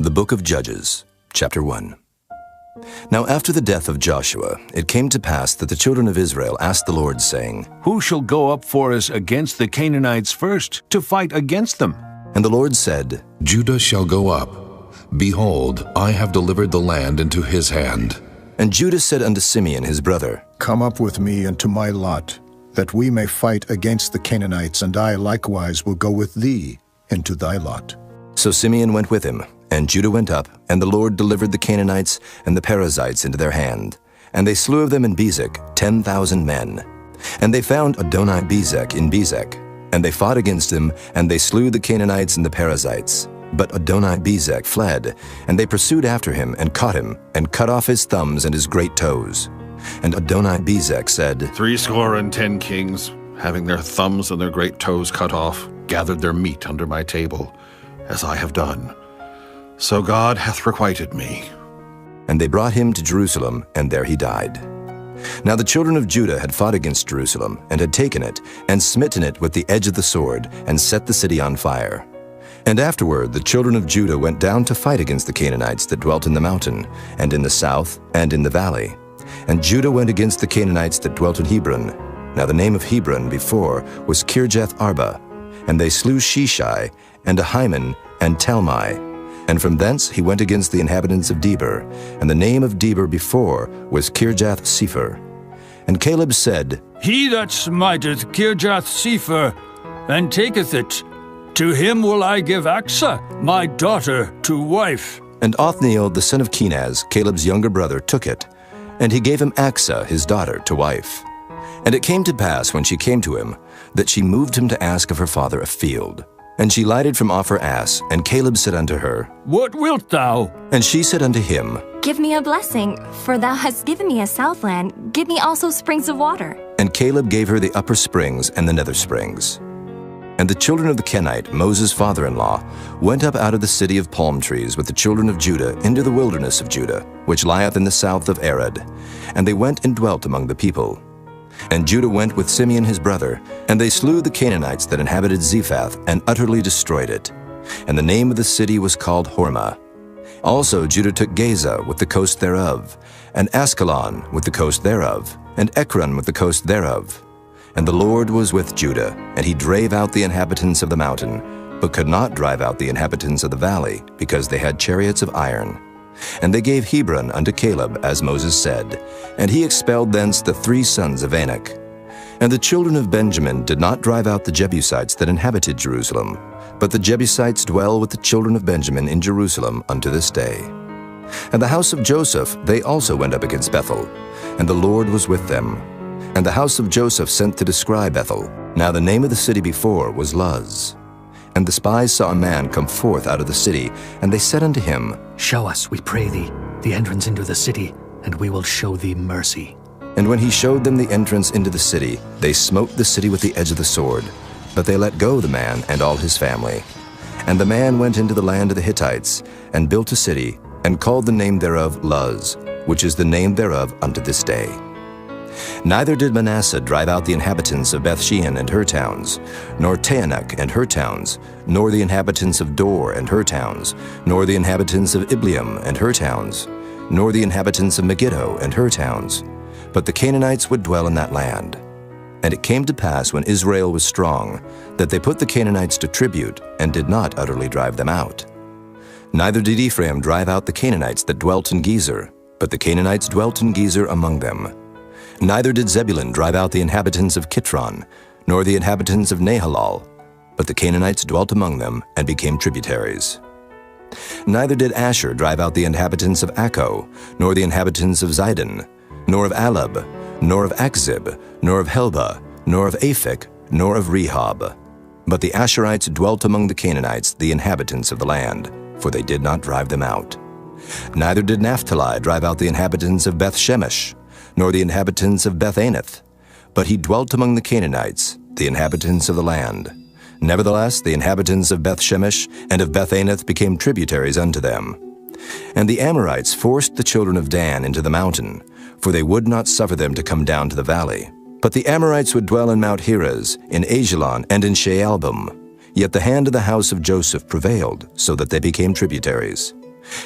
The Book of Judges, Chapter 1. Now after the death of Joshua, it came to pass that the children of Israel asked the Lord, saying, Who shall go up for us against the Canaanites first, to fight against them? And the Lord said, Judah shall go up. Behold, I have delivered the land into his hand. And Judah said unto Simeon his brother, Come up with me into my lot, that we may fight against the Canaanites, and I likewise will go with thee into thy lot. So Simeon went with him, and Judah went up, and the Lord delivered the Canaanites and the Perizzites into their hand. And they slew of them in Bezek 10,000 men. And they found Adoni-Bezek in Bezek. And they fought against him, and they slew the Canaanites and the Perizzites. But Adoni-Bezek fled, and they pursued after him, and caught him, and cut off his thumbs and his great toes. And Adoni-Bezek said, 70 kings, having their thumbs and their great toes cut off, gathered their meat under my table, as I have done. So God hath requited me. And they brought him to Jerusalem, and there he died. Now the children of Judah had fought against Jerusalem, and had taken it, and smitten it with the edge of the sword, and set the city on fire. And afterward the children of Judah went down to fight against the Canaanites that dwelt in the mountain, and in the south, and in the valley. And Judah went against the Canaanites that dwelt in Hebron. Now the name of Hebron before was Kirjath Arba. And they slew Sheshai, and Ahiman, and Talmai. And from thence he went against the inhabitants of Debir, and the name of Debir before was Kirjath Sepher. And Caleb said, He that smiteth Kirjath Sepher, and taketh it, to him will I give Achsah, my daughter, to wife. And Othniel the son of Kenaz, Caleb's younger brother, took it, and he gave him Achsah his daughter to wife. And it came to pass, when she came to him, that she moved him to ask of her father a field. And she lighted from off her ass, and Caleb said unto her, What wilt thou? And she said unto him, Give me a blessing, for thou hast given me a southland. Give me also springs of water. And Caleb gave her the upper springs and the nether springs. And the children of the Kenite, Moses' father-in-law, went up out of the city of palm trees with the children of Judah into the wilderness of Judah, which lieth in the south of Arad. And they went and dwelt among the people. And Judah went with Simeon his brother, and they slew the Canaanites that inhabited Zephath, and utterly destroyed it. And the name of the city was called Hormah. Also Judah took Gaza with the coast thereof, and Askelon with the coast thereof, and Ekron with the coast thereof. And the Lord was with Judah, and he drave out the inhabitants of the mountain, but could not drive out the inhabitants of the valley, because they had chariots of iron. And they gave Hebron unto Caleb, as Moses said, and he expelled thence the 3 sons of Anak. And the children of Benjamin did not drive out the Jebusites that inhabited Jerusalem, but the Jebusites dwell with the children of Benjamin in Jerusalem unto this day. And the house of Joseph, they also went up against Bethel, and the Lord was with them. And the house of Joseph sent to descry Bethel. Now the name of the city before was Luz. And the spies saw a man come forth out of the city, and they said unto him, Show us, we pray thee, the entrance into the city, and we will show thee mercy. And when he showed them the entrance into the city, they smote the city with the edge of the sword. But they let go the man and all his family. And the man went into the land of the Hittites, and built a city, and called the name thereof Luz, which is the name thereof unto this day. Neither did Manasseh drive out the inhabitants of Bethshean and her towns, nor Taanach and her towns, nor the inhabitants of Dor and her towns, nor the inhabitants of Ibleam and her towns, nor the inhabitants of Megiddo and her towns. But the Canaanites would dwell in that land. And it came to pass, when Israel was strong, that they put the Canaanites to tribute, and did not utterly drive them out. Neither did Ephraim drive out the Canaanites that dwelt in Gezer, but the Canaanites dwelt in Gezer among them. Neither did Zebulun drive out the inhabitants of Kitron, nor the inhabitants of Nahalal, but the Canaanites dwelt among them, and became tributaries. Neither did Asher drive out the inhabitants of Akko, nor the inhabitants of Zidon, nor of Alab, nor of Akzib, nor of Helba, nor of Aphik, nor of Rehob. But the Asherites dwelt among the Canaanites, the inhabitants of the land, for they did not drive them out. Neither did Naphtali drive out the inhabitants of Beth-Shemesh, nor the inhabitants of Beth-Anath, but he dwelt among the Canaanites, the inhabitants of the land. Nevertheless, the inhabitants of Beth-Shemesh and of Beth-Anath became tributaries unto them. And the Amorites forced the children of Dan into the mountain, for they would not suffer them to come down to the valley. But the Amorites would dwell in Mount Heres, in Ajalon, and in Shaalbim. Yet the hand of the house of Joseph prevailed, so that they became tributaries.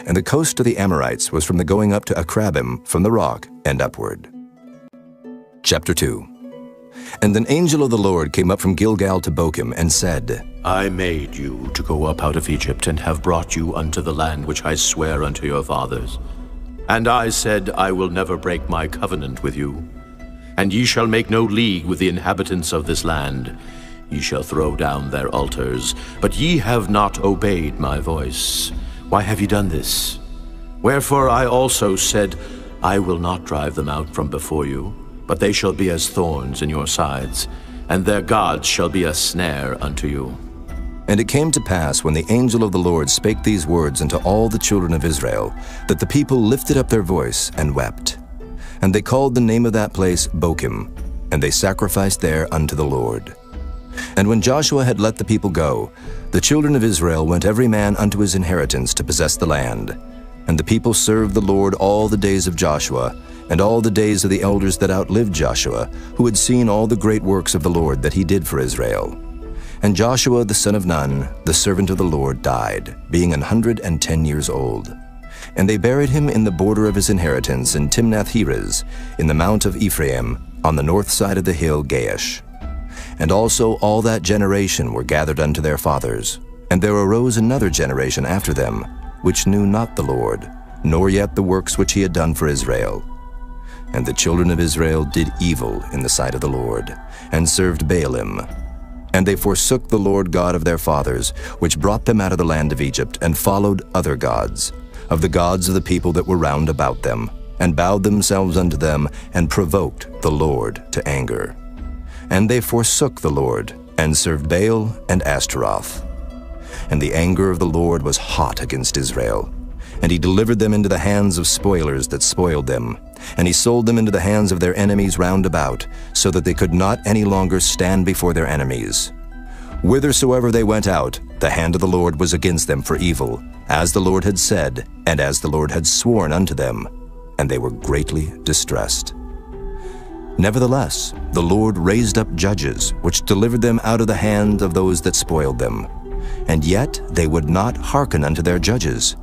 And the coast of the Amorites was from the going up to Akrabim from the rock and upward. Chapter 2. And an angel of the Lord came up from Gilgal to Bochim and said, I made you to go up out of Egypt, and have brought you unto the land which I swear unto your fathers. And I said, I will never break my covenant with you. And ye shall make no league with the inhabitants of this land. Ye shall throw down their altars, but ye have not obeyed my voice. Why have ye done this? Wherefore I also said, I will not drive them out from before you, but they shall be as thorns in your sides, and their gods shall be a snare unto you. And it came to pass, when the angel of the Lord spake these words unto all the children of Israel, that the people lifted up their voice and wept. And they called the name of that place Bochim, and they sacrificed there unto the Lord. And when Joshua had let the people go, the children of Israel went every man unto his inheritance to possess the land. And the people served the Lord all the days of Joshua, and all the days of the elders that outlived Joshua, who had seen all the great works of the Lord that he did for Israel. And Joshua the son of Nun, the servant of the Lord, died, being 110 years old. And they buried him in the border of his inheritance in Timnath-Heres, in the mount of Ephraim, on the north side of the hill Gaash. And also all that generation were gathered unto their fathers. And there arose another generation after them, which knew not the Lord, nor yet the works which he had done for Israel. And the children of Israel did evil in the sight of the Lord, and served Baalim. And they forsook the Lord God of their fathers, which brought them out of the land of Egypt, and followed other gods, of the gods of the people that were round about them, and bowed themselves unto them, and provoked the Lord to anger. And they forsook the Lord, and served Baal and Ashtaroth. And the anger of the Lord was hot against Israel. And he delivered them into the hands of spoilers that spoiled them. And he sold them into the hands of their enemies round about, so that they could not any longer stand before their enemies. Whithersoever they went out, the hand of the Lord was against them for evil, as the Lord had said, and as the Lord had sworn unto them. And they were greatly distressed. Nevertheless, the Lord raised up judges, which delivered them out of the hand of those that spoiled them. And yet they would not hearken unto their judges.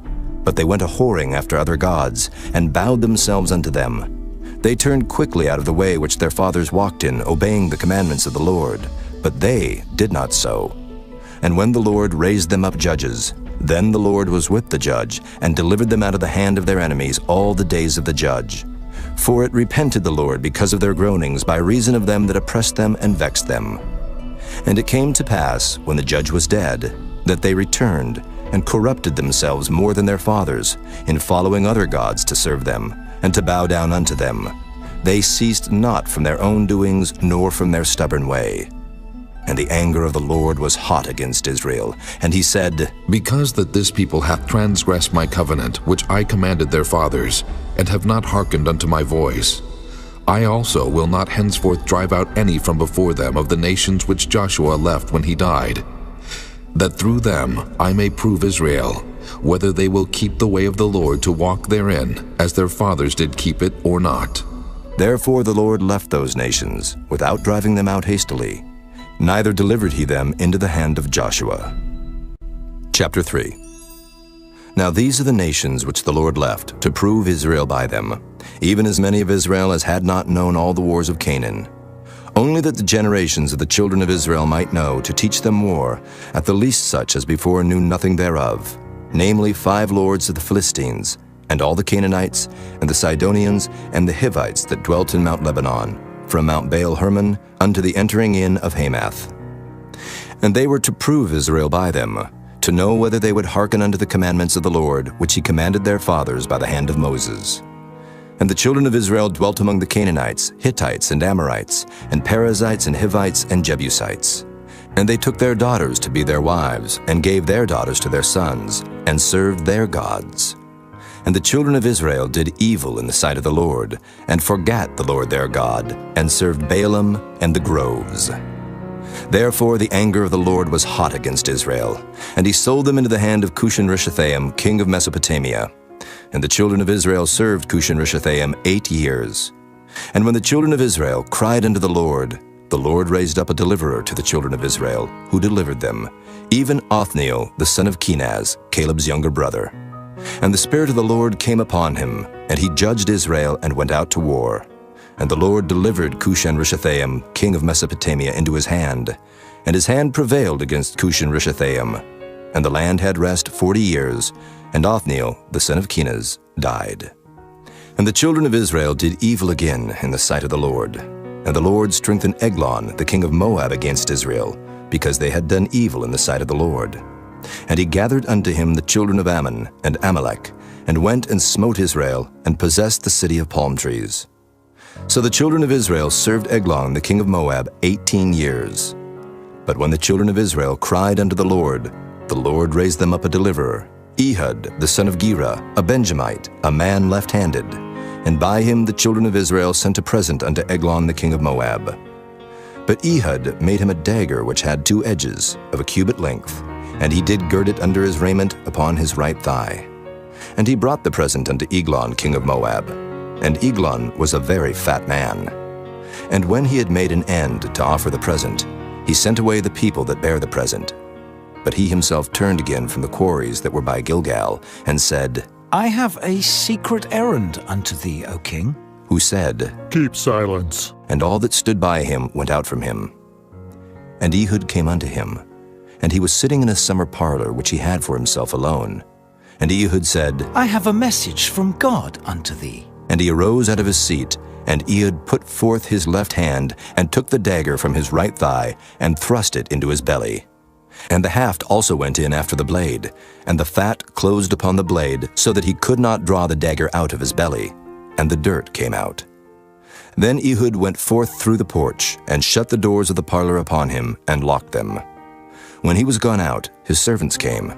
But they went a-whoring after other gods, and bowed themselves unto them. They turned quickly out of the way which their fathers walked in, obeying the commandments of the Lord. But they did not so. And when the Lord raised them up judges, then the Lord was with the judge, and delivered them out of the hand of their enemies all the days of the judge. For it repented the Lord because of their groanings, by reason of them that oppressed them and vexed them. And it came to pass, when the judge was dead, that they returned, and corrupted themselves more than their fathers, in following other gods to serve them, and to bow down unto them. They ceased not from their own doings, nor from their stubborn way. And the anger of the Lord was hot against Israel, and he said, Because that this people hath transgressed my covenant, which I commanded their fathers, and have not hearkened unto my voice, I also will not henceforth drive out any from before them of the nations which Joshua left when he died, that through them I may prove Israel, whether they will keep the way of the Lord to walk therein, as their fathers did keep it, or not. Therefore the Lord left those nations, without driving them out hastily, neither delivered he them into the hand of Joshua. Chapter 3. Now these are the nations which the Lord left, to prove Israel by them, even as many of Israel as had not known all the wars of Canaan. Only that the generations of the children of Israel might know, to teach them war, at the least such as before knew nothing thereof, namely 5 lords of the Philistines, and all the Canaanites, and the Sidonians, and the Hivites that dwelt in Mount Lebanon, from Mount Baal-Hermon unto the entering in of Hamath. And they were to prove Israel by them, to know whether they would hearken unto the commandments of the Lord, which he commanded their fathers by the hand of Moses. And the children of Israel dwelt among the Canaanites, Hittites, and Amorites, and Perizzites, and Hivites, and Jebusites. And they took their daughters to be their wives, and gave their daughters to their sons, and served their gods. And the children of Israel did evil in the sight of the Lord, and forgat the Lord their God, and served Baalim and the groves. Therefore the anger of the Lord was hot against Israel, and he sold them into the hand of Cushan-Rishathaim, king of Mesopotamia. And the children of Israel served Cushan-Rishathaim 8 years. And when the children of Israel cried unto the Lord raised up a deliverer to the children of Israel, who delivered them, even Othniel the son of Kenaz, Caleb's younger brother. And the Spirit of the Lord came upon him, and he judged Israel and went out to war. And the Lord delivered Cushan-Rishathaim, king of Mesopotamia, into his hand. And his hand prevailed against Cushan-Rishathaim. And the land had rest 40 years, and Othniel, the son of Kenaz, died. And the children of Israel did evil again in the sight of the Lord. And the Lord strengthened Eglon, the king of Moab, against Israel, because they had done evil in the sight of the Lord. And he gathered unto him the children of Ammon and Amalek, and went and smote Israel, and possessed the city of palm trees. So the children of Israel served Eglon the king of Moab 18 years. But when the children of Israel cried unto the Lord raised them up a deliverer, Ehud the son of Gera, a Benjamite, a man left-handed. And by him the children of Israel sent a present unto Eglon the king of Moab. But Ehud made him a dagger which had 2 edges, of a cubit length, and he did gird it under his raiment upon his right thigh. And he brought the present unto Eglon king of Moab. And Eglon was a very fat man. And when he had made an end to offer the present, he sent away the people that bare the present. But he himself turned again from the quarries that were by Gilgal, and said, I have a secret errand unto thee, O king. Who said, Keep silence. And all that stood by him went out from him. And Ehud came unto him, and he was sitting in a summer parlor which he had for himself alone. And Ehud said, I have a message from God unto thee. And he arose out of his seat, and Ehud put forth his left hand, and took the dagger from his right thigh, and thrust it into his belly. And the haft also went in after the blade, and the fat closed upon the blade, so that he could not draw the dagger out of his belly, and the dirt came out. Then Ehud went forth through the porch, and shut the doors of the parlor upon him, and locked them. When he was gone out, his servants came.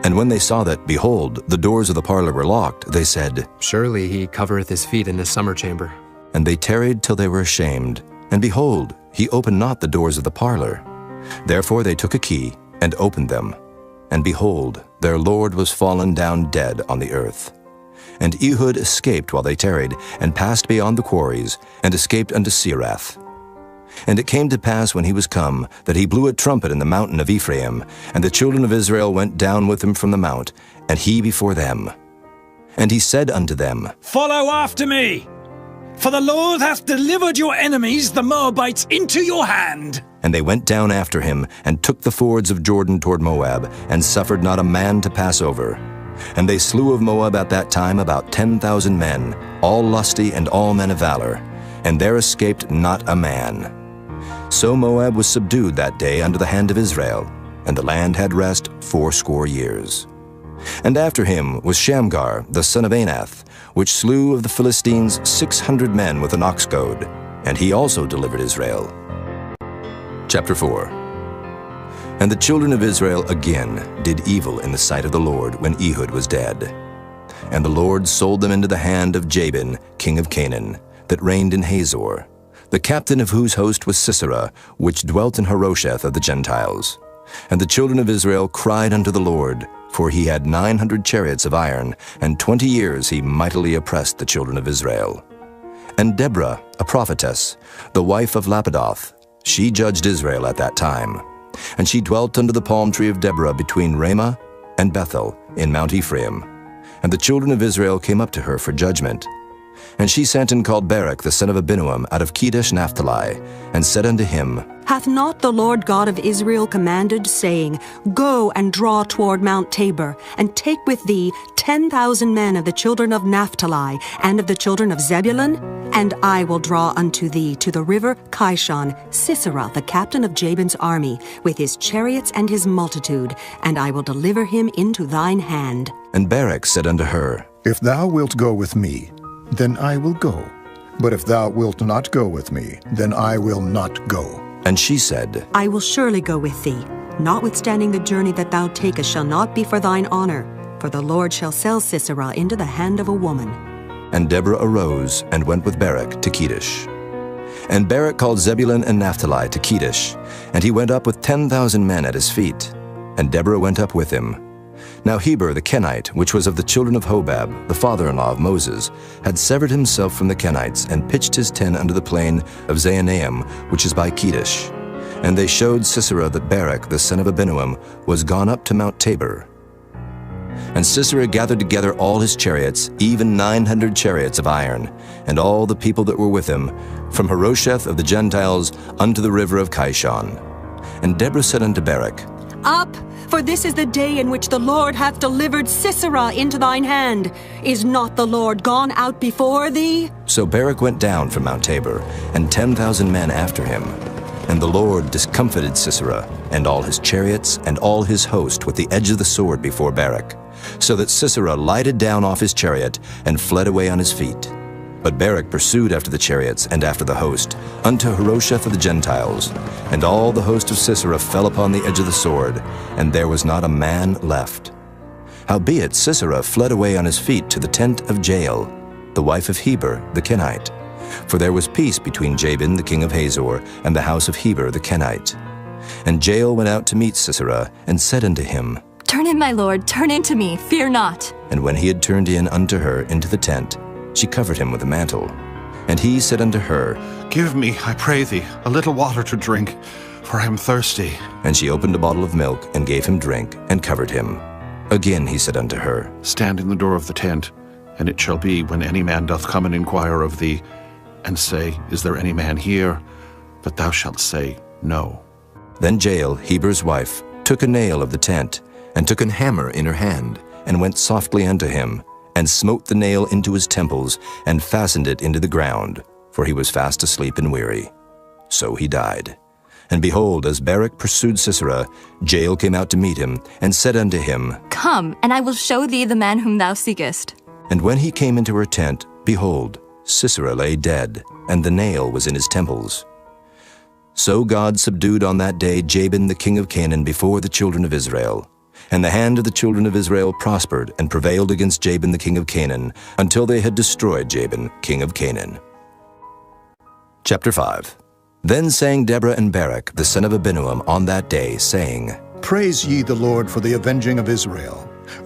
And when they saw that, behold, the doors of the parlor were locked, they said, Surely he covereth his feet in his summer chamber. And they tarried till they were ashamed. And behold, he opened not the doors of the parlor. Therefore they took a key, and opened them. And behold, their lord was fallen down dead on the earth. And Ehud escaped while they tarried, and passed beyond the quarries, and escaped unto Serath. And it came to pass when he was come, that he blew a trumpet in the mountain of Ephraim, and the children of Israel went down with him from the mount, and he before them. And he said unto them, Follow after me, for the Lord hath delivered your enemies, the Moabites, into your hand. And they went down after him, and took the fords of Jordan toward Moab, and suffered not a man to pass over. And they slew of Moab at that time about 10,000 men, all lusty and all men of valor, and there escaped not a man. So Moab was subdued that day under the hand of Israel, and the land had rest 80 years. And after him was Shamgar, the son of Anath, which slew of the Philistines 600 men with an ox goad, and he also delivered Israel. Chapter 4. And the children of Israel again did evil in the sight of the Lord when Ehud was dead. And the Lord sold them into the hand of Jabin, king of Canaan, that reigned in Hazor, the captain of whose host was Sisera, which dwelt in Harosheth of the Gentiles. And the children of Israel cried unto the Lord, for he had 900 chariots of iron, and 20 years he mightily oppressed the children of Israel. And Deborah, a prophetess, the wife of Lapidoth, she judged Israel at that time. And she dwelt under the palm tree of Deborah between Ramah and Bethel in Mount Ephraim. And the children of Israel came up to her for judgment. And she sent and called Barak the son of Abinuam out of Kedesh Naphtali, and said unto him, Hath not the Lord God of Israel commanded, saying, Go and draw toward Mount Tabor, and take with thee 10,000 men of the children of Naphtali, and of the children of Zebulun? And I will draw unto thee to the river Kishon Sisera, the captain of Jabin's army, with his chariots and his multitude, and I will deliver him into thine hand. And Barak said unto her, If thou wilt go with me, then I will go. But if thou wilt not go with me, then I will not go. And she said, I will surely go with thee. Notwithstanding the journey that thou takest shall not be for thine honor, for the Lord shall sell Sisera into the hand of a woman. And Deborah arose and went with Barak to Kedesh. And Barak called Zebulun and Naphtali to Kedesh, and he went up with 10,000 men at his feet. And Deborah went up with him. Now Heber the Kenite, which was of the children of Hobab, the father-in-law of Moses, had severed himself from the Kenites, and pitched his tent under the plain of Zaanaim, which is by Kedesh. And they showed Sisera that Barak the son of Abinuam was gone up to Mount Tabor. And Sisera gathered together all his chariots, even 900 chariots of iron, and all the people that were with him, from Harosheth of the Gentiles unto the river of Kishon. And Deborah said unto Barak, Up, for this is the day in which the Lord hath delivered Sisera into thine hand. Is not the Lord gone out before thee? So Barak went down from Mount Tabor, and 10,000 men after him. And the Lord discomfited Sisera, and all his chariots, and all his host with the edge of the sword before Barak, so that Sisera lighted down off his chariot, and fled away on his feet. But Barak pursued after the chariots, and after the host, unto Harosheth of the Gentiles. And all the host of Sisera fell upon the edge of the sword, and there was not a man left. Howbeit Sisera fled away on his feet to the tent of Jael, the wife of Heber the Kenite. For there was peace between Jabin the king of Hazor, and the house of Heber the Kenite. And Jael went out to meet Sisera, and said unto him, Turn in, my lord, turn in to me, fear not. And when he had turned in unto her into the tent, she covered him with a mantle. And he said unto her, Give me, I pray thee, a little water to drink, for I am thirsty. And she opened a bottle of milk, and gave him drink, and covered him. Again he said unto her, Stand in the door of the tent, and it shall be, when any man doth come and inquire of thee, and say, Is there any man here? That thou shalt say, No. Then Jael, Heber's wife, took a nail of the tent, and took an hammer in her hand, and went softly unto him, and smote the nail into his temples, and fastened it into the ground, for he was fast asleep and weary. So he died. And behold, as Barak pursued Sisera, Jael came out to meet him, and said unto him, Come, and I will show thee the man whom thou seekest. And when he came into her tent, behold, Sisera lay dead, and the nail was in his temples. So God subdued on that day Jabin the king of Canaan before the children of Israel. And the hand of the children of Israel prospered and prevailed against Jabin the king of Canaan, until they had destroyed Jabin, king of Canaan. Chapter 5. Then sang Deborah and Barak, the son of Abinoam, on that day, saying, Praise ye the Lord for the avenging of Israel,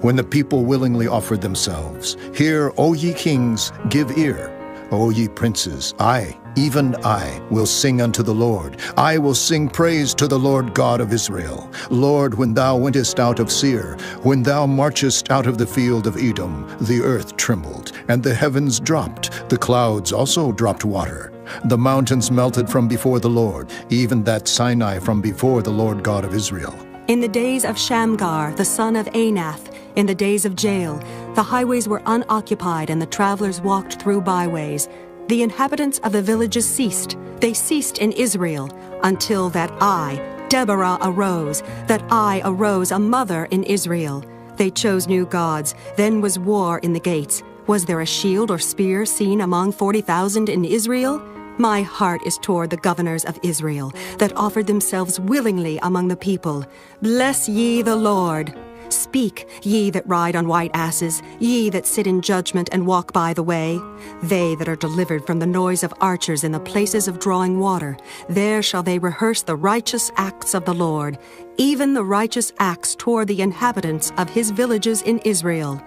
when the people willingly offered themselves. Hear, O ye kings, give ear. O ye princes, I, even I, will sing unto the Lord. I will sing praise to the Lord God of Israel. Lord, when thou wentest out of Seir, when thou marchest out of the field of Edom, the earth trembled, and the heavens dropped. The clouds also dropped water. The mountains melted from before the Lord, even that Sinai from before the Lord God of Israel. In the days of Shamgar, the son of Anath, in the days of Jael, the highways were unoccupied and the travelers walked through byways. The inhabitants of the villages ceased. They ceased in Israel, until that I, Deborah, arose, that I arose a mother in Israel. They chose new gods. Then was war in the gates. Was there a shield or spear seen among 40,000 in Israel? My heart is toward the governors of Israel, that offered themselves willingly among the people. Bless ye the Lord. Speak, ye that ride on white asses, ye that sit in judgment and walk by the way. They that are delivered from the noise of archers in the places of drawing water, there shall they rehearse the righteous acts of the Lord, even the righteous acts toward the inhabitants of his villages in Israel.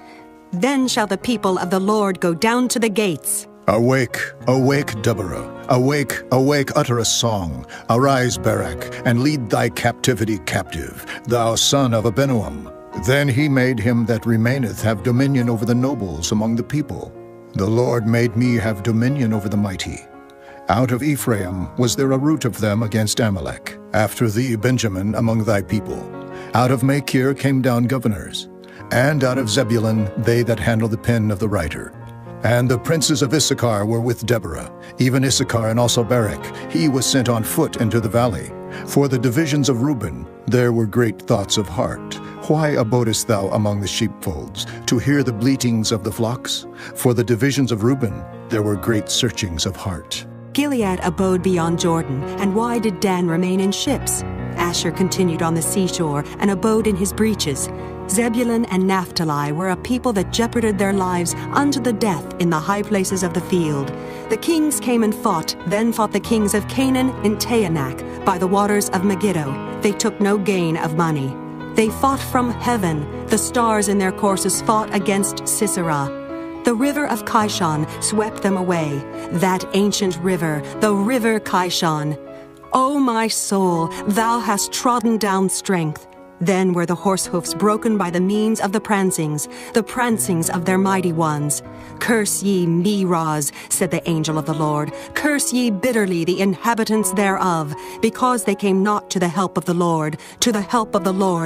Then shall the people of the Lord go down to the gates. Awake, awake, Deborah. Awake, awake, utter a song. Arise, Barak, and lead thy captivity captive, thou son of Abinoam. Then he made him that remaineth have dominion over the nobles among the people. The Lord made me have dominion over the mighty. Out of Ephraim was there a root of them against Amalek. After thee, Benjamin, among thy people. Out of Machir came down governors. And out of Zebulun they that handle the pen of the writer. And the princes of Issachar were with Deborah, even Issachar and also Barak. He was sent on foot into the valley. For the divisions of Reuben there were great thoughts of heart. Why abodest thou among the sheepfolds, to hear the bleatings of the flocks? For the divisions of Reuben there were great searchings of heart. Gilead abode beyond Jordan, and why did Dan remain in ships? Asher continued on the seashore, and abode in his breaches. Zebulun and Naphtali were a people that jeoparded their lives unto the death in the high places of the field. The kings came and fought, then fought the kings of Canaan in Taanach, by the waters of Megiddo. They took no gain of money. They fought from heaven. The stars in their courses fought against Sisera. The river of Kishon swept them away, that ancient river, the river Kishon. O my soul, thou hast trodden down strength. Then were the horse hoofs broken by the means of the prancings of their mighty ones. Curse ye Meroz, said the angel of the Lord. Curse ye bitterly the inhabitants thereof, because they came not to the help of the Lord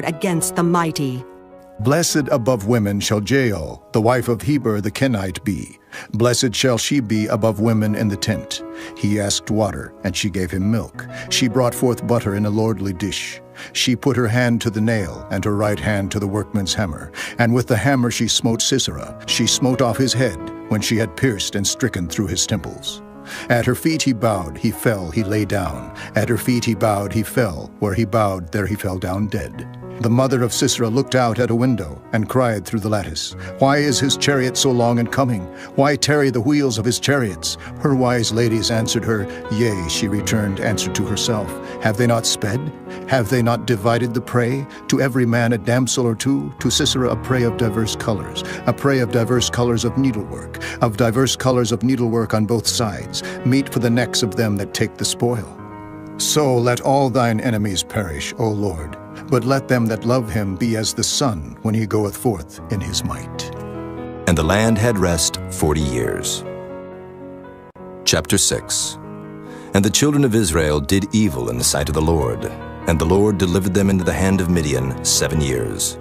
against the mighty. Blessed above women shall Jael, the wife of Heber the Kenite, be. Blessed shall she be above women in the tent. He asked water, and she gave him milk. She brought forth butter in a lordly dish. She put her hand to the nail, and her right hand to the workman's hammer. And with the hammer she smote Sisera. She smote off his head, when she had pierced and stricken through his temples. At her feet he bowed, he fell, he lay down. At her feet he bowed, he fell. Where he bowed, there he fell down dead. The mother of Sisera looked out at a window and cried through the lattice, Why is his chariot so long in coming? Why tarry the wheels of his chariots? Her wise ladies answered her, Yea, she returned answer to herself. Have they not sped? Have they not divided the prey? To every man a damsel or two, to Sisera a prey of diverse colors, a prey of diverse colors of needlework on both sides, meat for the necks of them that take the spoil. So let all thine enemies perish, O Lord, but let them that love him be as the sun when he goeth forth in his might. And the land had rest 40 years. Chapter 6. And the children of Israel did evil in the sight of the Lord, and the Lord delivered them into the hand of Midian 7 years.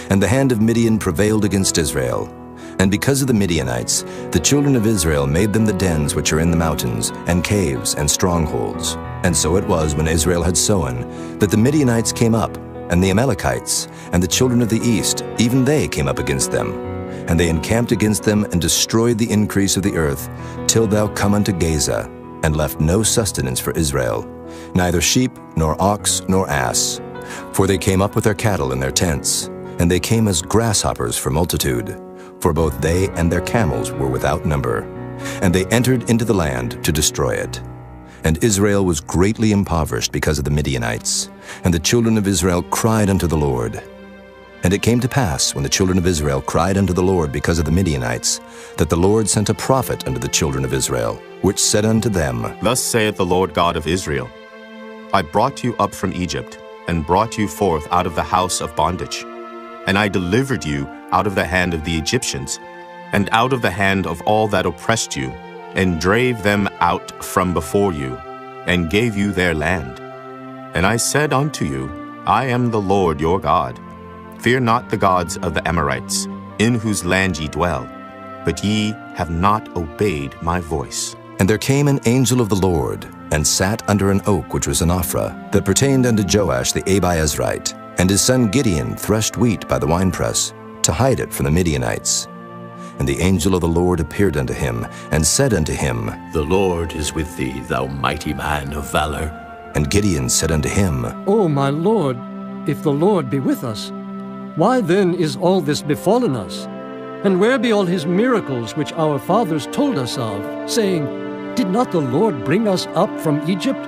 And the hand of Midian prevailed against Israel. And because of the Midianites, the children of Israel made them the dens which are in the mountains, and caves, and strongholds. And so it was, when Israel had sown, that the Midianites came up, and the Amalekites, and the children of the east, even they came up against them. And they encamped against them, and destroyed the increase of the earth, till thou come unto Gaza, and left no sustenance for Israel, neither sheep, nor ox, nor ass. For they came up with their cattle in their tents, and they came as grasshoppers for multitude. For both they and their camels were without number. And they entered into the land to destroy it. And Israel was greatly impoverished because of the Midianites. And the children of Israel cried unto the Lord. And it came to pass, when the children of Israel cried unto the Lord because of the Midianites, that the Lord sent a prophet unto the children of Israel, which said unto them, Thus saith the Lord God of Israel, I brought you up from Egypt, and brought you forth out of the house of bondage. And I delivered you out of the hand of the Egyptians, and out of the hand of all that oppressed you, and drave them out from before you, and gave you their land. And I said unto you, I am the Lord your God. Fear not the gods of the Amorites, in whose land ye dwell, but ye have not obeyed my voice. And there came an angel of the Lord, and sat under an oak which was in Ophrah, that pertained unto Joash the Abiezrite. And his son Gideon threshed wheat by the winepress, to hide it from the Midianites. And the angel of the Lord appeared unto him, and said unto him, The Lord is with thee, thou mighty man of valor. And Gideon said unto him, O my Lord, if the Lord be with us, why then is all this befallen us? And where be all his miracles which our fathers told us of, saying, Did not the Lord bring us up from Egypt?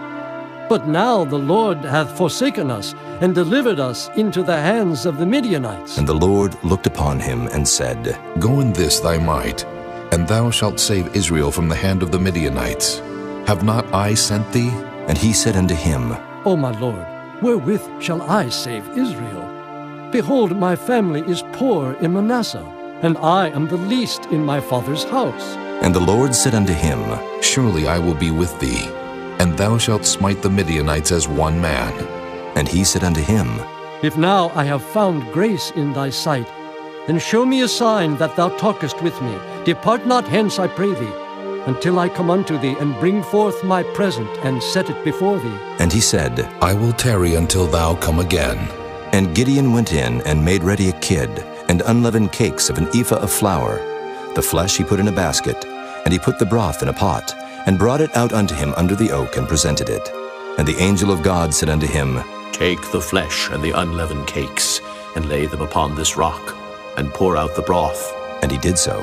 But now the Lord hath forsaken us, and delivered us into the hands of the Midianites. And the Lord looked upon him, and said, Go in this thy might, and thou shalt save Israel from the hand of the Midianites. Have not I sent thee? And he said unto him, O my Lord, wherewith shall I save Israel? Behold, my family is poor in Manasseh, and I am the least in my father's house. And the Lord said unto him, Surely I will be with thee, and thou shalt smite the Midianites as one man. And he said unto him, If now I have found grace in thy sight, then show me a sign that thou talkest with me. Depart not hence, I pray thee, until I come unto thee, and bring forth my present, and set it before thee. And he said, I will tarry until thou come again. And Gideon went in, and made ready a kid, and unleavened cakes of an ephah of flour. The flesh he put in a basket, and he put the broth in a pot, and brought it out unto him under the oak, and presented it. And the angel of God said unto him, Take the flesh and the unleavened cakes, and lay them upon this rock, and pour out the broth. And he did so.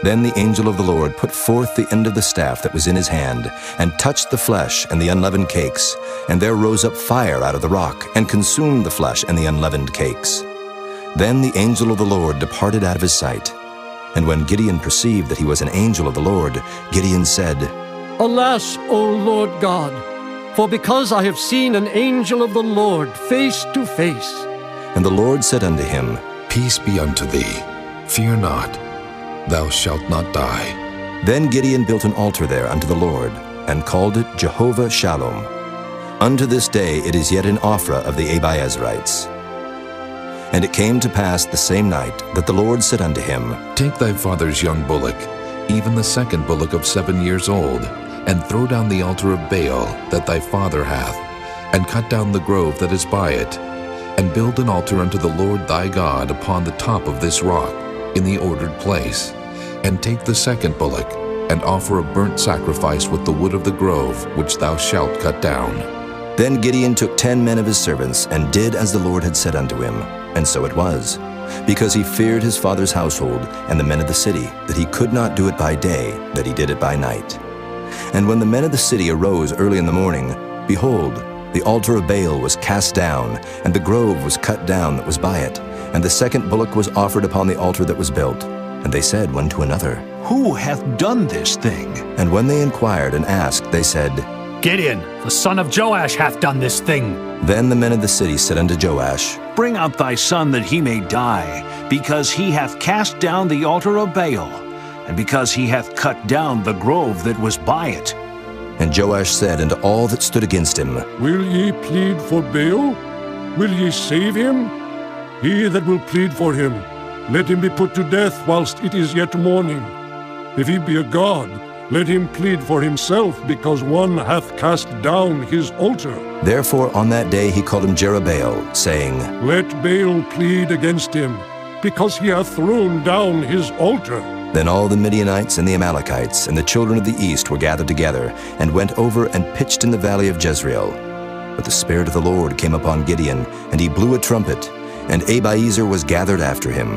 Then the angel of the Lord put forth the end of the staff that was in his hand, and touched the flesh and the unleavened cakes. And there rose up fire out of the rock, and consumed the flesh and the unleavened cakes. Then the angel of the Lord departed out of his sight. And when Gideon perceived that he was an angel of the Lord, Gideon said, Alas, O Lord God, for because I have seen an angel of the Lord face to face. And the Lord said unto him, Peace be unto thee. Fear not. Thou shalt not die. Then Gideon built an altar there unto the Lord, and called it Jehovah Shalom. Unto this day it is yet in Ophrah of the Abiezrites. And it came to pass the same night that the Lord said unto him, Take thy father's young bullock, even the second bullock of 7 years old, and throw down the altar of Baal that thy father hath, and cut down the grove that is by it, and build an altar unto the Lord thy God upon the top of this rock, in the ordered place. And take the second bullock, and offer a burnt sacrifice with the wood of the grove which thou shalt cut down. Then Gideon took 10 men of his servants, and did as the Lord had said unto him. And so it was, because he feared his father's household and the men of the city, that he could not do it by day, that he did it by night. And when the men of the city arose early in the morning, behold, the altar of Baal was cast down, and the grove was cut down that was by it, and the second bullock was offered upon the altar that was built. And they said one to another, Who hath done this thing? And when they inquired and asked, they said, Gideon, the son of Joash, hath done this thing. Then the men of the city said unto Joash, Bring out thy son that he may die, because he hath cast down the altar of Baal, and because he hath cut down the grove that was by it. And Joash said unto all that stood against him, Will ye plead for Baal? Will ye save him? He that will plead for him, let him be put to death whilst it is yet morning. If he be a god, let him plead for himself, because one hath cast down his altar. Therefore on that day he called him Jerubbaal, saying, Let Baal plead against him, because he hath thrown down his altar. Then all the Midianites and the Amalekites and the children of the east were gathered together, and went over and pitched in the valley of Jezreel. But the Spirit of the Lord came upon Gideon, and he blew a trumpet, and Abiezer was gathered after him.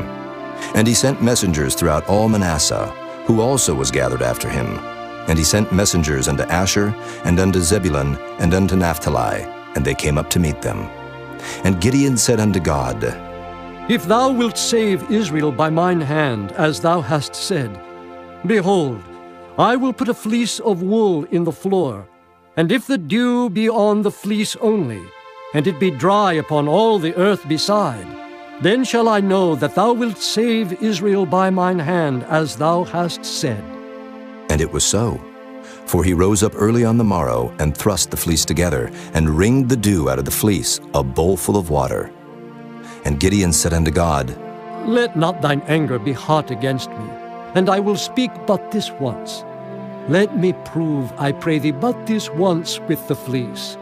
And he sent messengers throughout all Manasseh, who also was gathered after him. And he sent messengers unto Asher, and unto Zebulun, and unto Naphtali, and they came up to meet them. And Gideon said unto God, If thou wilt save Israel by mine hand, as thou hast said, behold, I will put a fleece of wool in the floor, and if the dew be on the fleece only, and it be dry upon all the earth beside, then shall I know that thou wilt save Israel by mine hand, as thou hast said. And it was so. For he rose up early on the morrow, and thrust the fleece together, and wringed the dew out of the fleece, a bowl full of water. And Gideon said unto God, Let not thine anger be hot against me, and I will speak but this once. Let me prove, I pray thee, but this once with the fleece.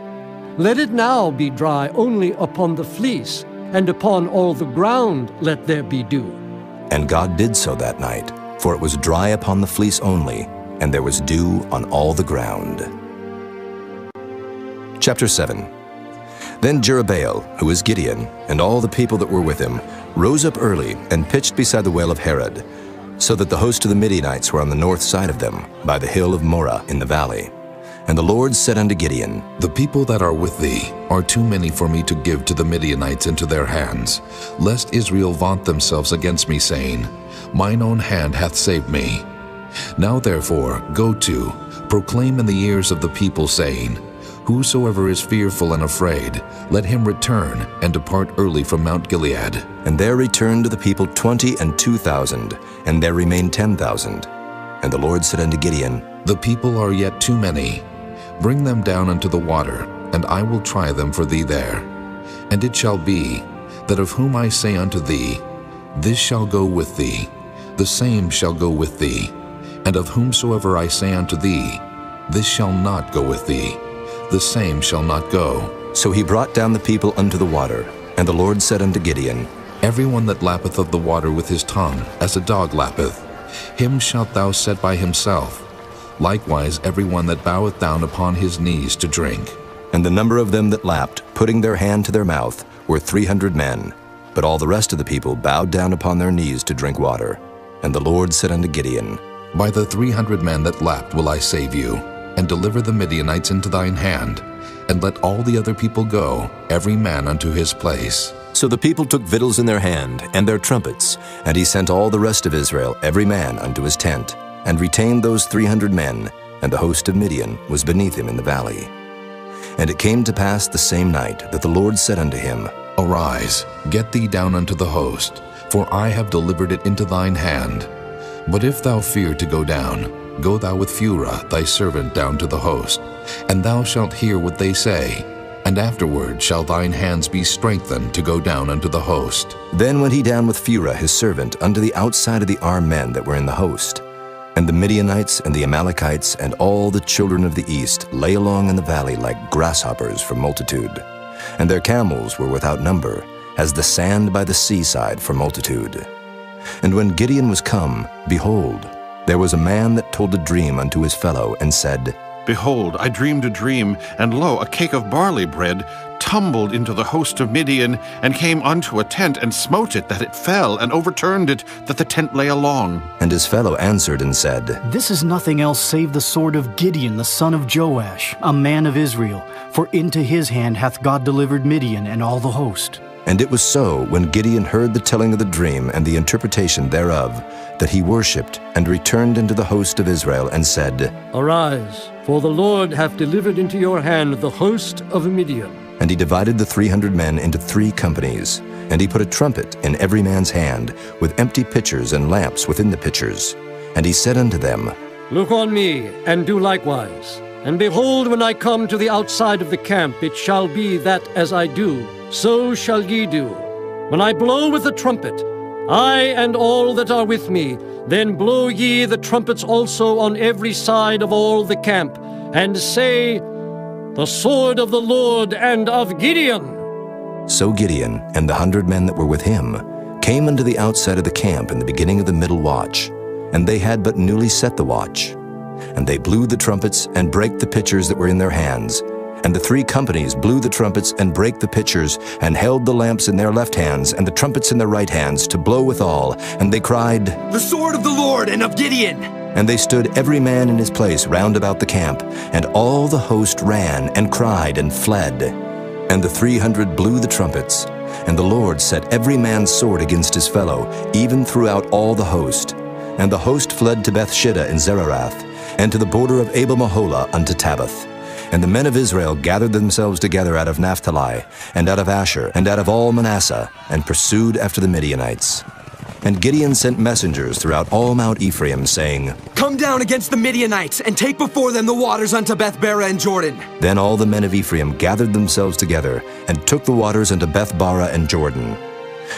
Let it now be dry only upon the fleece, and upon all the ground let there be dew. And God did so that night, for it was dry upon the fleece only, and there was dew on all the ground. Chapter 7. Then Jerubbaal, who is Gideon, and all the people that were with him, rose up early and pitched beside the well of Harod, so that the host of the Midianites were on the north side of them, by the hill of Moreh in the valley. And the Lord said unto Gideon, The people that are with thee are too many for me to give to the Midianites into their hands, lest Israel vaunt themselves against me, saying, Mine own hand hath saved me. Now therefore go to, proclaim in the ears of the people, saying, Whosoever is fearful and afraid, let him return and depart early from Mount Gilead. And there returned to the people 22,000, and there remained 10,000. And the Lord said unto Gideon, The people are yet too many. Bring them down unto the water, and I will try them for thee there. And it shall be, that of whom I say unto thee, This shall go with thee, the same shall go with thee. And of whomsoever I say unto thee, This shall not go with thee, the same shall not go. So he brought down the people unto the water. And the Lord said unto Gideon, Everyone that lappeth of the water with his tongue, as a dog lappeth, him shalt thou set by himself. Likewise everyone that boweth down upon his knees to drink. And the number of them that lapped, putting their hand to their mouth, were 300 men. But all the rest of the people bowed down upon their knees to drink water. And the Lord said unto Gideon, By the 300 men that lapped will I save you, and deliver the Midianites into thine hand, and let all the other people go, every man unto his place. So the people took victuals in their hand, and their trumpets, and he sent all the rest of Israel, every man unto his tent, and retained those 300 men, and the host of Midian was beneath him in the valley. And it came to pass the same night that the Lord said unto him, Arise, get thee down unto the host, for I have delivered it into thine hand. But if thou fear to go down, go thou with Phurah thy servant down to the host, and thou shalt hear what they say, and afterward shall thine hands be strengthened to go down unto the host. Then went he down with Phurah his servant unto the outside of the armed men that were in the host. And the Midianites and the Amalekites and all the children of the east lay along in the valley like grasshoppers for multitude. And their camels were without number, as the sand by the seaside for multitude. And when Gideon was come, behold, there was a man that told a dream unto his fellow, and said, Behold, I dreamed a dream, and lo, a cake of barley bread tumbled into the host of Midian, and came unto a tent, and smote it, that it fell, and overturned it, that the tent lay along. And his fellow answered and said, This is nothing else save the sword of Gideon, the son of Joash, a man of Israel. For into his hand hath God delivered Midian and all the host. And it was so, when Gideon heard the telling of the dream and the interpretation thereof, that he worshipped, and returned into the host of Israel, and said, Arise, for the Lord hath delivered into your hand the host of Midian. And he divided the 300 men into 3 companies, and he put a trumpet in every man's hand, with empty pitchers and lamps within the pitchers. And he said unto them, Look on me, and do likewise. And behold, when I come to the outside of the camp, it shall be that as I do, so shall ye do. When I blow with the trumpet, I and all that are with me, then blow ye the trumpets also on every side of all the camp, and say, The sword of the Lord and of Gideon. So Gideon and the 100 men that were with him came unto the outside of the camp in the beginning of the middle watch, and they had but newly set the watch. And they blew the trumpets and brake the pitchers that were in their hands. And the 3 companies blew the trumpets and brake the pitchers, and held the lamps in their left hands and the trumpets in their right hands to blow withal. And they cried, The sword of the Lord and of Gideon. And they stood every man in his place round about the camp, and all the host ran and cried and fled. And the 300 blew the trumpets, and the Lord set every man's sword against his fellow, even throughout all the host. And the host fled to Bethshida in Zererath, and to the border of Abel-Meholah unto Tabbath. And the men of Israel gathered themselves together out of Naphtali, and out of Asher, and out of all Manasseh, and pursued after the Midianites. And Gideon sent messengers throughout all Mount Ephraim, saying, Come down against the Midianites, and take before them the waters unto Beth-barah and Jordan. Then all the men of Ephraim gathered themselves together, and took the waters unto Beth-barah and Jordan.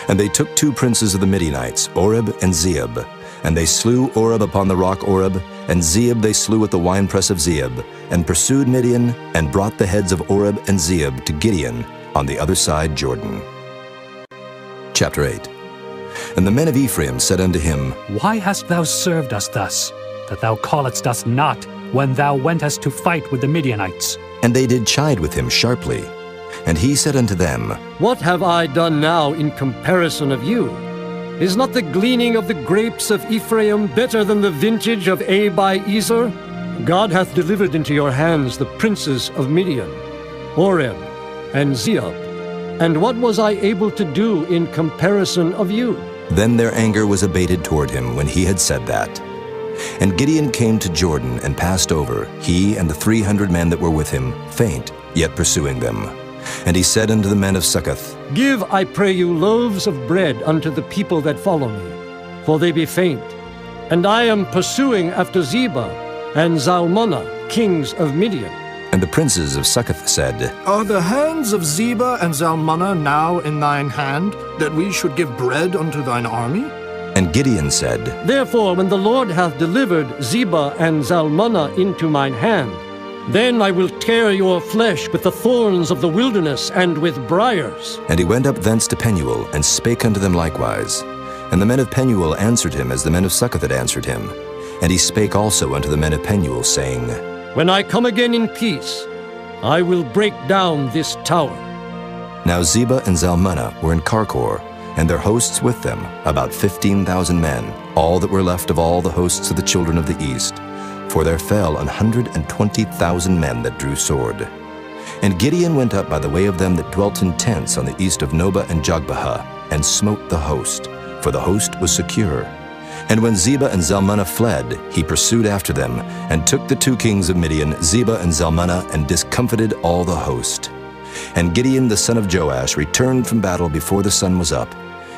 And they took 2 princes of the Midianites, Oreb and Zeeb. And they slew Oreb upon the rock Oreb, and Zeeb they slew at the winepress of Zeeb, and pursued Midian, and brought the heads of Oreb and Zeeb to Gideon on the other side Jordan. Chapter 8. And the men of Ephraim said unto him, Why hast thou served us thus, that thou calledst us not when thou wentest to fight with the Midianites? And they did chide with him sharply. And he said unto them, What have I done now in comparison of you? Is not the gleaning of the grapes of Ephraim better than the vintage of Abi-Ezer? God hath delivered into your hands the princes of Midian, Oreb and Zeeb. And what was I able to do in comparison of you? Then their anger was abated toward him when he had said that. And Gideon came to Jordan and passed over, he and the 300 men that were with him, faint, yet pursuing them. And he said unto the men of Succoth, Give, I pray you, loaves of bread unto the people that follow me, for they be faint. And I am pursuing after Zebah and Zalmunna, kings of Midian. And the princes of Succoth said, Are the hands of Zebah and Zalmunna now in thine hand, that we should give bread unto thine army? And Gideon said, Therefore, when the Lord hath delivered Zebah and Zalmunna into mine hand, then I will tear your flesh with the thorns of the wilderness and with briars. And he went up thence to Penuel, and spake unto them likewise. And the men of Penuel answered him as the men of Succoth had answered him. And he spake also unto the men of Penuel, saying, When I come again in peace, I will break down this tower. Now Zebah and Zalmunna were in Karkor, and their hosts with them, about 15,000 men, all that were left of all the hosts of the children of the east. For there fell 120,000 men that drew sword. And Gideon went up by the way of them that dwelt in tents on the east of Nobah and Jogbehah, and smote the host, for the host was secure. And when Zebah and Zalmunna fled, he pursued after them, and took the 2 kings of Midian, Zebah and Zalmunna, and discomfited all the host. And Gideon the son of Joash returned from battle before the sun was up,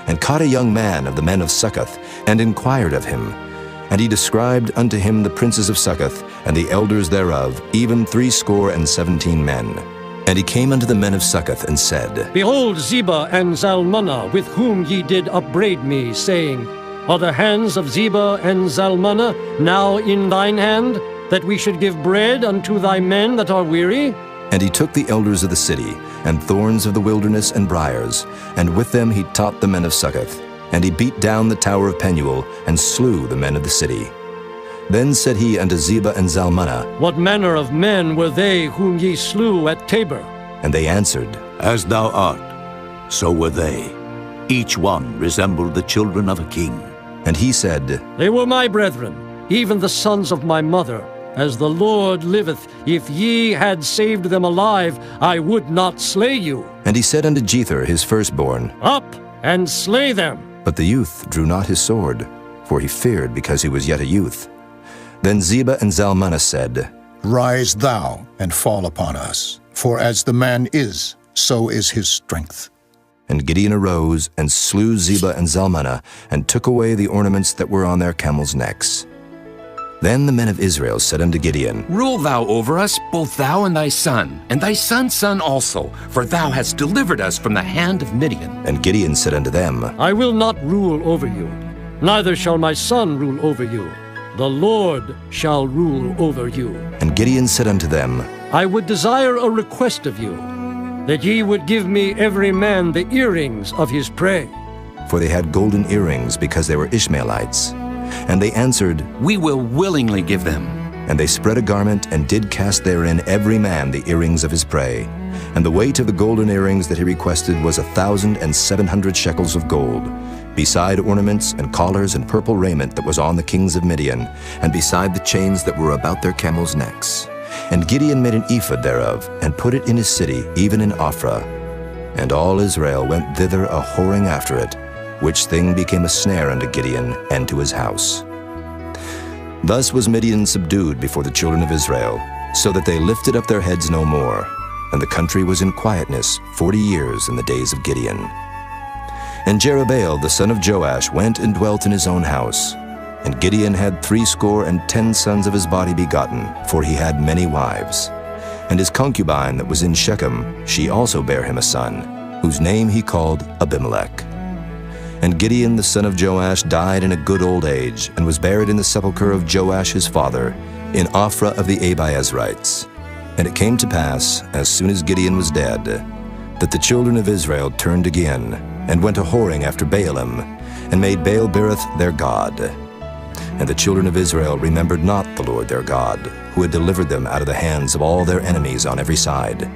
and caught a young man of the men of Succoth, and inquired of him. And he described unto him the princes of Succoth, and the elders thereof, even 17 men. And he came unto the men of Succoth, and said, Behold Zebah and Zalmunna, with whom ye did upbraid me, saying, Are the hands of Zebah and Zalmunna now in thine hand, that we should give bread unto thy men that are weary? And he took the elders of the city, and thorns of the wilderness and briars, and with them he taught the men of Succoth. And he beat down the tower of Penuel, and slew the men of the city. Then said he unto Zebah and Zalmunna, What manner of men were they whom ye slew at Tabor? And they answered, As thou art, so were they. Each one resembled the children of a king. And he said, They were my brethren, even the sons of my mother. As the Lord liveth, if ye had saved them alive, I would not slay you. And he said unto Jether his firstborn, Up and slay them. But the youth drew not his sword, for he feared because he was yet a youth. Then Zebah and Zalmunna said, Rise thou and fall upon us, for as the man is, so is his strength. And Gideon arose and slew Zebah and Zalmunna, and took away the ornaments that were on their camels' necks. Then the men of Israel said unto Gideon, Rule thou over us, both thou and thy son, and thy son's son also, for thou hast delivered us from the hand of Midian. And Gideon said unto them, I will not rule over you, neither shall my son rule over you. The Lord shall rule over you. And Gideon said unto them, I would desire a request of you, that ye would give me every man the earrings of his prey. For they had golden earrings, because they were Ishmaelites. And they answered, We will willingly give them. And they spread a garment, and did cast therein every man the earrings of his prey. And the weight of the golden earrings that he requested was 1,700 shekels of gold, beside ornaments and collars and purple raiment that was on the kings of Midian, and beside the chains that were about their camels' necks. And Gideon made an ephod thereof, and put it in his city, even in Ophrah. And all Israel went thither a whoring after it, which thing became a snare unto Gideon and to his house. Thus was Midian subdued before the children of Israel, so that they lifted up their heads no more, and the country was in quietness 40 years in the days of Gideon. And Jerubbaal the son of Joash went and dwelt in his own house. And Gideon had 70 sons of his body begotten, for he had many wives. And his concubine that was in Shechem, she also bare him a son, whose name he called Abimelech. And Gideon the son of Joash died in a good old age, and was buried in the sepulchre of Joash his father, in Ophrah of the Abiezrites. And it came to pass, as soon as Gideon was dead, that the children of Israel turned again, and went a whoring after Baalim, and made Baal-berith their god. And the children of Israel remembered not the Lord their God, who had delivered them out of the hands of all their enemies on every side.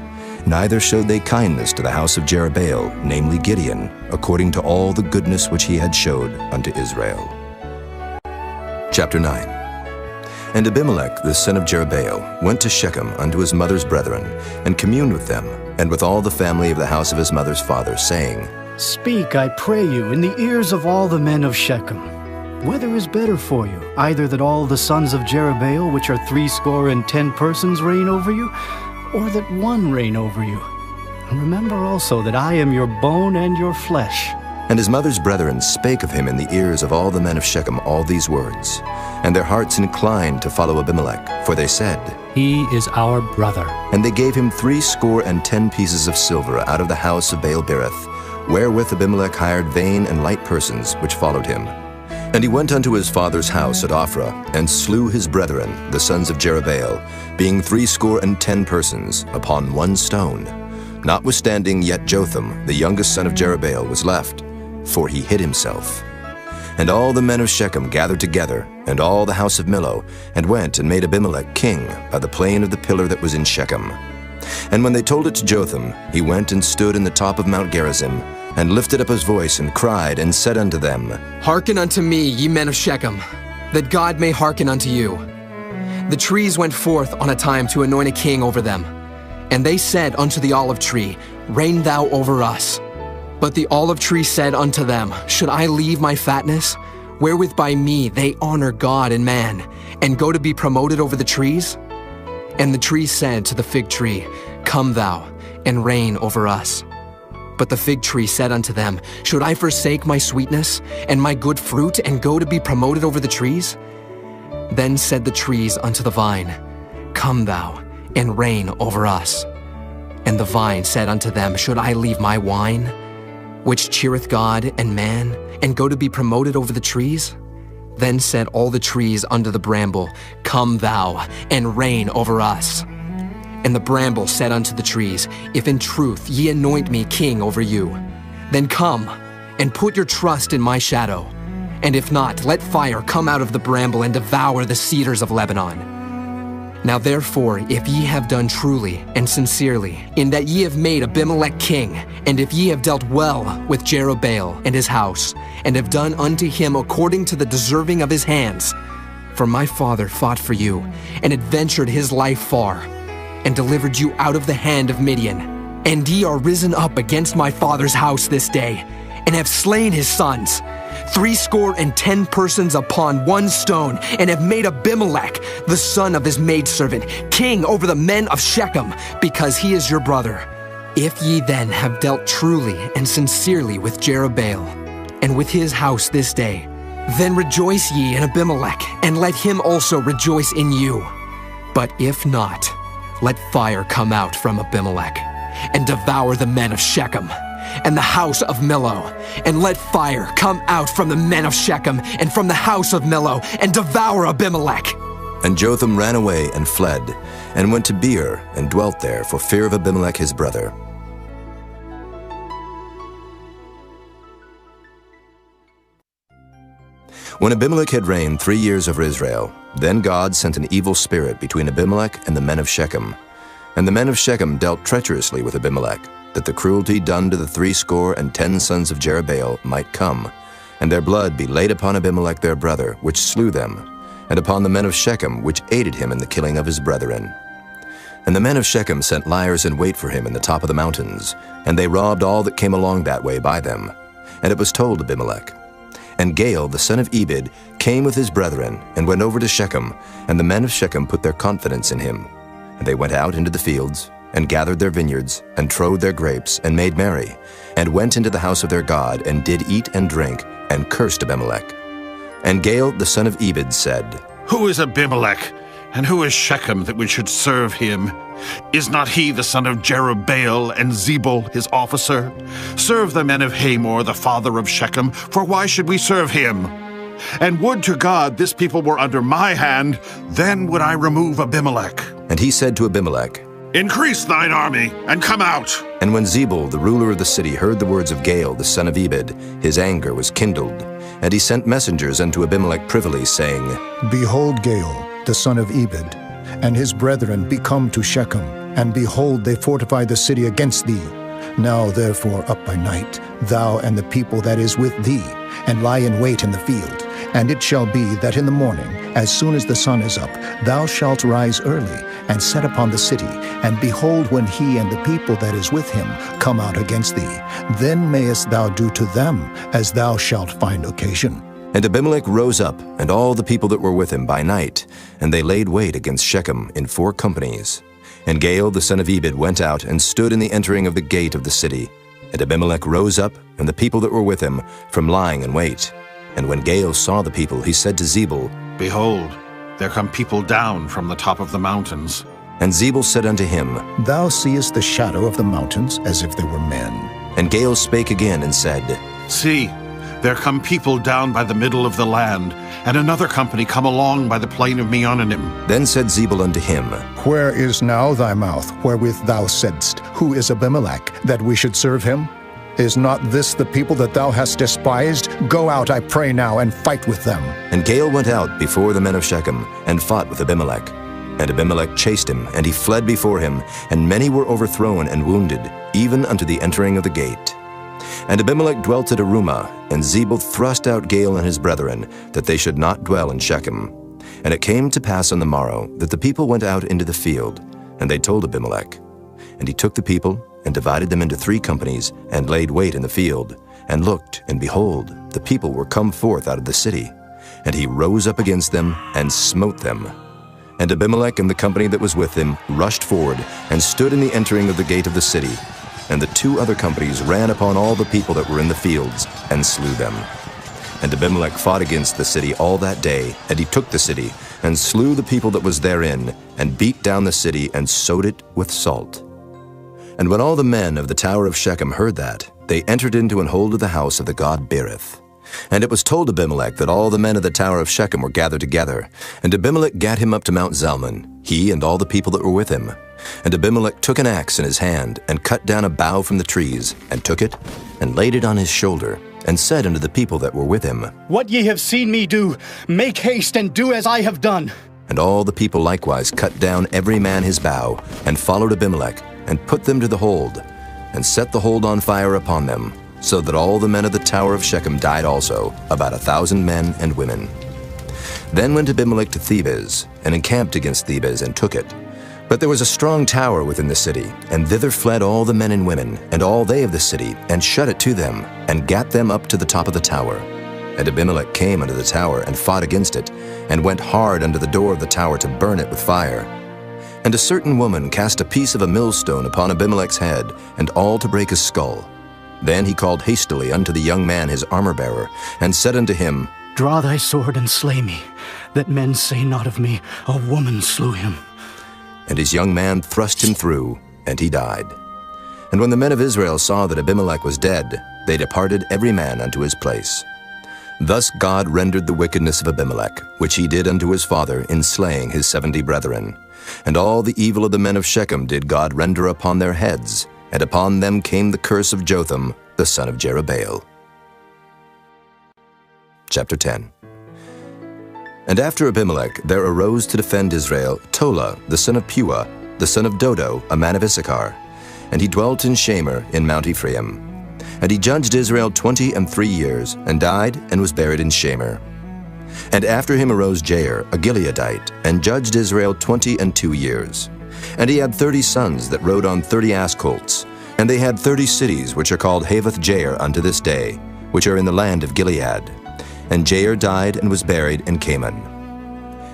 Neither showed they kindness to the house of Jerubbaal, namely Gideon, according to all the goodness which he had showed unto Israel. Chapter 9. And Abimelech the son of Jerubbaal went to Shechem unto his mother's brethren, and communed with them, and with all the family of the house of his mother's father, saying, Speak, I pray you, in the ears of all the men of Shechem. Whether is better for you, either that all the sons of Jerubbaal, which are 70 persons, reign over you, or that one reign over you? And remember also that I am your bone and your flesh. And his mother's brethren spake of him in the ears of all the men of Shechem all these words. And their hearts inclined to follow Abimelech, for they said, He is our brother. And they gave him 70 pieces of silver out of the house of Baal-berith, wherewith Abimelech hired vain and light persons which followed him. And he went unto his father's house at Ophrah, and slew his brethren, the sons of Jerubbaal, being 70 persons, upon one stone. Notwithstanding yet Jotham, the youngest son of Jerubbaal, was left, for he hid himself. And all the men of Shechem gathered together, and all the house of Millo, and went and made Abimelech king by the plain of the pillar that was in Shechem. And when they told it to Jotham, he went and stood in the top of Mount Gerizim, and lifted up his voice, and cried, and said unto them, Hearken unto me, ye men of Shechem, that God may hearken unto you. The trees went forth on a time to anoint a king over them. And they said unto the olive tree, Reign thou over us. But the olive tree said unto them, Should I leave my fatness, wherewith by me they honor God and man, and go to be promoted over the trees? And the tree said to the fig tree, Come thou, and reign over us. But the fig tree said unto them, Should I forsake my sweetness and my good fruit and go to be promoted over the trees? Then said the trees unto the vine, Come thou and reign over us. And the vine said unto them, Should I leave my wine, which cheereth God and man, and go to be promoted over the trees? Then said all the trees unto the bramble, Come thou and reign over us. And the bramble said unto the trees, If in truth ye anoint me king over you, then come and put your trust in my shadow. And if not, let fire come out of the bramble and devour the cedars of Lebanon. Now therefore, if ye have done truly and sincerely, in that ye have made Abimelech king, and if ye have dealt well with Jerubbaal and his house, and have done unto him according to the deserving of his hands, for my father fought for you, and adventured his life far, and delivered you out of the hand of Midian, and ye are risen up against my father's house this day, and have slain his sons, 70 persons upon one stone, and have made Abimelech, the son of his maidservant, king over the men of Shechem, because he is your brother. If ye then have dealt truly and sincerely with Jerubbaal, and with his house this day, then rejoice ye in Abimelech, and let him also rejoice in you. But if not, let fire come out from Abimelech, and devour the men of Shechem, and the house of Millo, and let fire come out from the men of Shechem, and from the house of Millo, and devour Abimelech. And Jotham ran away and fled, and went to Beer, and dwelt there for fear of Abimelech his brother. When Abimelech had reigned 3 years over Israel, then God sent an evil spirit between Abimelech and the men of Shechem. And the men of Shechem dealt treacherously with Abimelech, that the cruelty done to the 70 sons of Jerubbaal might come, and their blood be laid upon Abimelech their brother, which slew them, and upon the men of Shechem, which aided him in the killing of his brethren. And the men of Shechem sent liers in wait for him in the top of the mountains, and they robbed all that came along that way by them. And it was told Abimelech. And Gaal, the son of Ebed, came with his brethren, and went over to Shechem, and the men of Shechem put their confidence in him. And they went out into the fields, and gathered their vineyards, and trode their grapes, and made merry, and went into the house of their God, and did eat and drink, and cursed Abimelech. And Gaal the son of Ebed said, Who is Abimelech, and who is Shechem that we should serve him? Is not he the son of Jerubbaal, and Zebul his officer? Serve the men of Hamor, the father of Shechem, for why should we serve him? And would to God this people were under my hand, then would I remove Abimelech. And he said to Abimelech, Increase thine army, and come out. And when Zebul, the ruler of the city, heard the words of Gaal, the son of Ebed, his anger was kindled. And he sent messengers unto Abimelech privily, saying, Behold, Gaal, the son of Ebed, and his brethren be come to Shechem, and behold, they fortify the city against thee. Now therefore up by night, thou and the people that is with thee, and lie in wait in the field. And it shall be that in the morning, as soon as the sun is up, thou shalt rise early, and set upon the city. And behold, when he and the people that is with him come out against thee, then mayest thou do to them as thou shalt find occasion. And Abimelech rose up, and all the people that were with him by night, and they laid wait against Shechem in 4 companies. And Gaal the son of Ebed went out, and stood in the entering of the gate of the city. And Abimelech rose up, and the people that were with him, from lying in wait. And when Gaal saw the people, he said to Zebul, Behold, there come people down from the top of the mountains. And Zebul said unto him, Thou seest the shadow of the mountains, as if they were men. And Gaal spake again and said, See, there come people down by the middle of the land, and another company come along by the plain of Meonanim. Then said Zebul unto him, Where is now thy mouth, wherewith thou saidst, Who is Abimelech, that we should serve him? Is not this the people that thou hast despised? Go out, I pray now, and fight with them. And Gaal went out before the men of Shechem, and fought with Abimelech. And Abimelech chased him, and he fled before him, and many were overthrown and wounded, even unto the entering of the gate. And Abimelech dwelt at Arumah, and Zebul thrust out Gaal and his brethren, that they should not dwell in Shechem. And it came to pass on the morrow, that the people went out into the field, and they told Abimelech. And he took the people, and divided them into 3 companies, and laid wait in the field, and looked, and behold, the people were come forth out of the city. And he rose up against them, and smote them. And Abimelech and the company that was with him rushed forward and stood in the entering of the gate of the city. And the 2 other companies ran upon all the people that were in the fields and slew them. And Abimelech fought against the city all that day, and he took the city, and slew the people that was therein, and beat down the city, and sowed it with salt. And when all the men of the tower of Shechem heard that, they entered into and hold of the house of the god Berith. And it was told Abimelech that all the men of the tower of Shechem were gathered together. And Abimelech gat him up to Mount Zalmon, he and all the people that were with him. And Abimelech took an axe in his hand, and cut down a bough from the trees, and took it, and laid it on his shoulder, and said unto the people that were with him, What ye have seen me do, make haste and do as I have done. And all the people likewise cut down every man his bough, and followed Abimelech, and put them to the hold, and set the hold on fire upon them, so that all the men of the tower of Shechem died also, about 1,000 men and women. Then went Abimelech to Thebez, and encamped against Thebez, and took it. But there was a strong tower within the city, and thither fled all the men and women, and all they of the city, and shut it to them, and gat them up to the top of the tower. And Abimelech came unto the tower, and fought against it, and went hard unto the door of the tower to burn it with fire. And a certain woman cast a piece of a millstone upon Abimelech's head, and all to break his skull. Then he called hastily unto the young man his armor-bearer, and said unto him, Draw thy sword and slay me, that men say not of me, A woman slew him. And his young man thrust him through, and he died. And when the men of Israel saw that Abimelech was dead, they departed every man unto his place. Thus God rendered the wickedness of Abimelech, which he did unto his father in slaying his 70 brethren. And all the evil of the men of Shechem did God render upon their heads, and upon them came the curse of Jotham, the son of Jerubbaal. Chapter 10. And after Abimelech there arose to defend Israel Tola, the son of Puah, the son of Dodo, a man of Issachar. And he dwelt in Shamir in Mount Ephraim. And he judged Israel 23 years, and died, and was buried in Shamir. And after him arose Jair, a Gileadite, and judged Israel 22 years. And he had 30 sons that rode on 30 ass colts. And they had 30 cities, which are called Havoth Jair unto this day, which are in the land of Gilead. And Jair died and was buried in Canaan.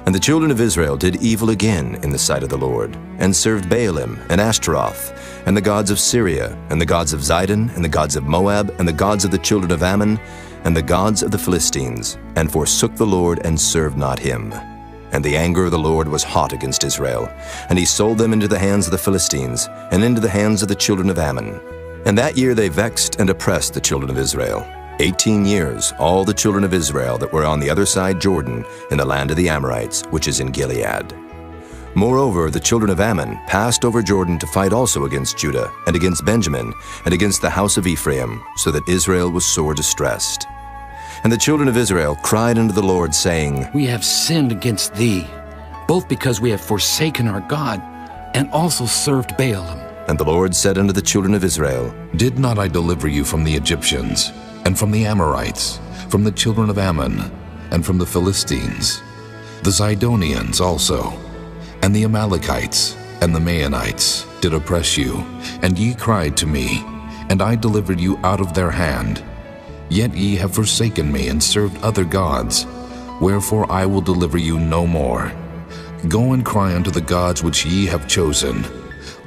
And the children of Israel did evil again in the sight of the Lord, and served Baalim and Ashtaroth, and the gods of Syria, and the gods of Zidon, and the gods of Moab, and the gods of the children of Ammon, and the gods of the Philistines, and forsook the Lord, and served not him. And the anger of the Lord was hot against Israel, and he sold them into the hands of the Philistines, and into the hands of the children of Ammon. And that year they vexed and oppressed the children of Israel. 18 years, all the children of Israel that were on the other side Jordan, in the land of the Amorites, which is in Gilead. Moreover, the children of Ammon passed over Jordan to fight also against Judah, and against Benjamin, and against the house of Ephraim, so that Israel was sore distressed. And the children of Israel cried unto the Lord, saying, We have sinned against thee, both because we have forsaken our God, and also served Baalim. And the Lord said unto the children of Israel, Did not I deliver you from the Egyptians, and from the Amorites, from the children of Ammon, and from the Philistines, the Zidonians also, and the Amalekites, and the Maonites did oppress you, and ye cried to me, and I delivered you out of their hand. Yet ye have forsaken me, and served other gods, wherefore I will deliver you no more. Go and cry unto the gods which ye have chosen.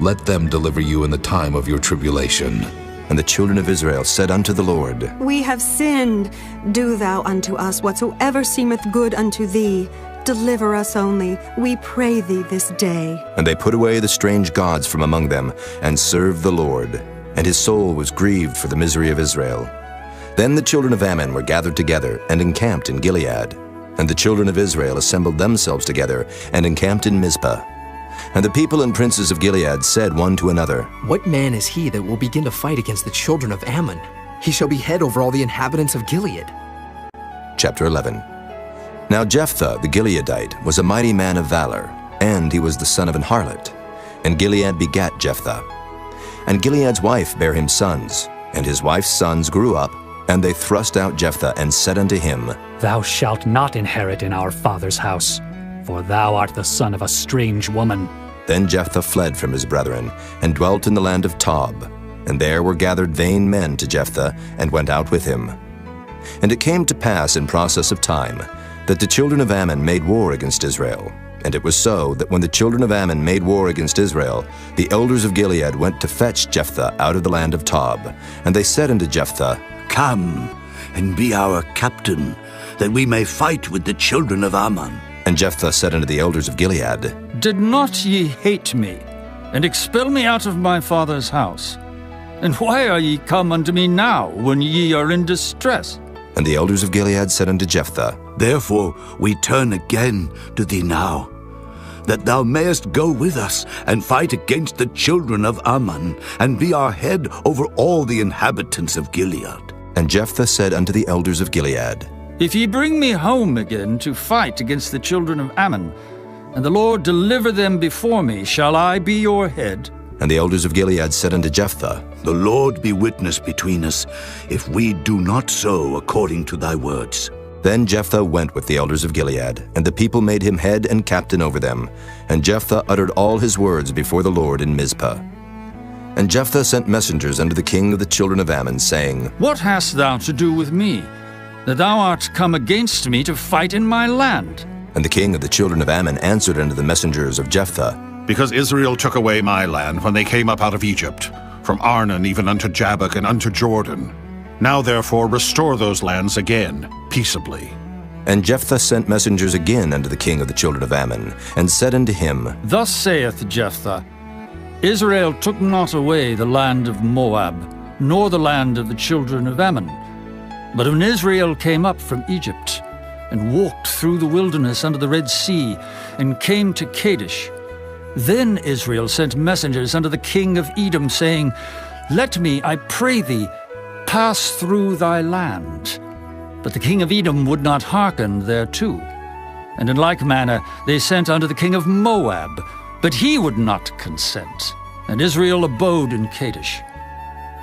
Let them deliver you in the time of your tribulation. And the children of Israel said unto the Lord, We have sinned. Do thou unto us whatsoever seemeth good unto thee. Deliver us only, we pray thee this day. And they put away the strange gods from among them, and served the Lord. And his soul was grieved for the misery of Israel. Then the children of Ammon were gathered together, and encamped in Gilead. And the children of Israel assembled themselves together, and encamped in Mizpah. And the people and princes of Gilead said one to another, What man is he that will begin to fight against the children of Ammon? He shall be head over all the inhabitants of Gilead. Chapter 11. Now Jephthah the Gileadite was a mighty man of valor, and he was the son of an harlot. And Gilead begat Jephthah. And Gilead's wife bare him sons, and his wife's sons grew up, and they thrust out Jephthah, and said unto him, Thou shalt not inherit in our father's house, for thou art the son of a strange woman. Then Jephthah fled from his brethren, and dwelt in the land of Tob. And there were gathered vain men to Jephthah, and went out with him. And it came to pass in process of time, that the children of Ammon made war against Israel. And it was so that when the children of Ammon made war against Israel, the elders of Gilead went to fetch Jephthah out of the land of Tob. And they said unto Jephthah, Come, and be our captain, that we may fight with the children of Ammon. And Jephthah said unto the elders of Gilead, Did not ye hate me, and expel me out of my father's house? And why are ye come unto me now, when ye are in distress? And the elders of Gilead said unto Jephthah, Therefore we turn again to thee now, that thou mayest go with us and fight against the children of Ammon, and be our head over all the inhabitants of Gilead. And Jephthah said unto the elders of Gilead, If ye bring me home again to fight against the children of Ammon, and the Lord deliver them before me, shall I be your head? And the elders of Gilead said unto Jephthah, The Lord be witness between us, if we do not so according to thy words. Then Jephthah went with the elders of Gilead, and the people made him head and captain over them. And Jephthah uttered all his words before the Lord in Mizpah. And Jephthah sent messengers unto the king of the children of Ammon, saying, What hast thou to do with me, that thou art come against me to fight in my land? And the king of the children of Ammon answered unto the messengers of Jephthah, Because Israel took away my land when they came up out of Egypt, from Arnon even unto Jabbok and unto Jordan. Now therefore restore those lands again, peaceably. And Jephthah sent messengers again unto the king of the children of Ammon, and said unto him, Thus saith Jephthah, Israel took not away the land of Moab, nor the land of the children of Ammon. But when Israel came up from Egypt, and walked through the wilderness under the Red Sea, and came to Kadesh, then Israel sent messengers unto the king of Edom, saying, Let me, I pray thee, pass through thy land. But the king of Edom would not hearken thereto. And in like manner they sent unto the king of Moab, but he would not consent. And Israel abode in Kadesh.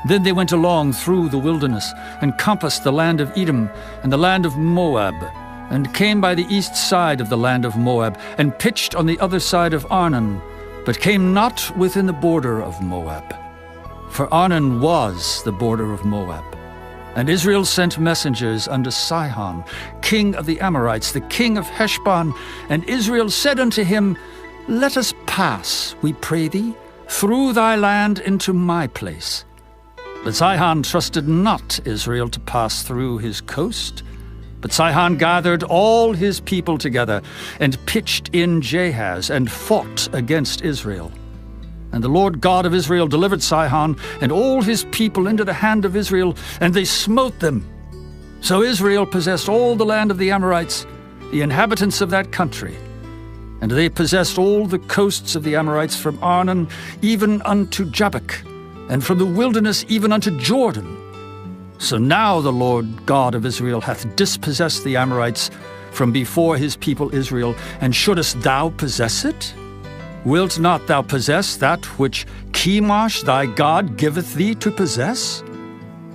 Then they went along through the wilderness, and compassed the land of Edom and the land of Moab, and came by the east side of the land of Moab, and pitched on the other side of Arnon, but came not within the border of Moab. For Arnon was the border of Moab. And Israel sent messengers unto Sihon, king of the Amorites, the king of Heshbon. And Israel said unto him, Let us pass, we pray thee, through thy land into my place. But Sihon trusted not Israel to pass through his coast. But Sihon gathered all his people together, and pitched in Jahaz, and fought against Israel. And the Lord God of Israel delivered Sihon and all his people into the hand of Israel, and they smote them. So Israel possessed all the land of the Amorites, the inhabitants of that country. And they possessed all the coasts of the Amorites from Arnon even unto Jabbok, and from the wilderness even unto Jordan. So now the Lord God of Israel hath dispossessed the Amorites from before his people Israel, and shouldest thou possess it? Wilt not thou possess that which Chemosh thy God giveth thee to possess?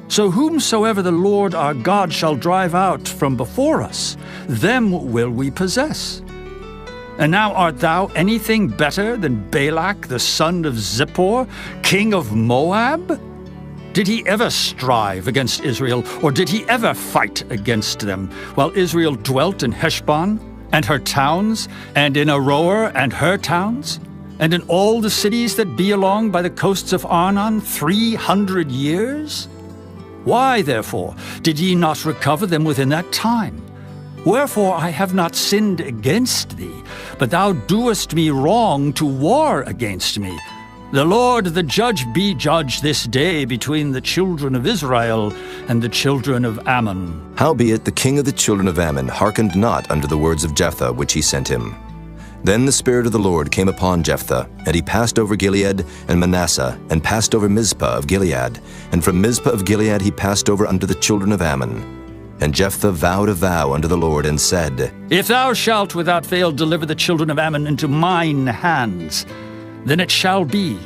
So whomsoever the Lord our God shall drive out from before us, them will we possess. And now art thou anything better than Balak the son of Zippor, king of Moab? Did he ever strive against Israel, or did he ever fight against them, while Israel dwelt in Heshbon and her towns, and in Aroer and her towns, and in all the cities that be along by the coasts of Arnon 300 years? Why, therefore, did ye not recover them within that time? Wherefore I have not sinned against thee, but thou doest me wrong to war against me. The Lord the judge be judge this day between the children of Israel and the children of Ammon. Howbeit the king of the children of Ammon hearkened not unto the words of Jephthah which he sent him. Then the Spirit of the Lord came upon Jephthah, and he passed over Gilead and Manasseh, and passed over Mizpah of Gilead. And from Mizpah of Gilead he passed over unto the children of Ammon. And Jephthah vowed a vow unto the Lord, and said, If thou shalt without fail deliver the children of Ammon into mine hands, then it shall be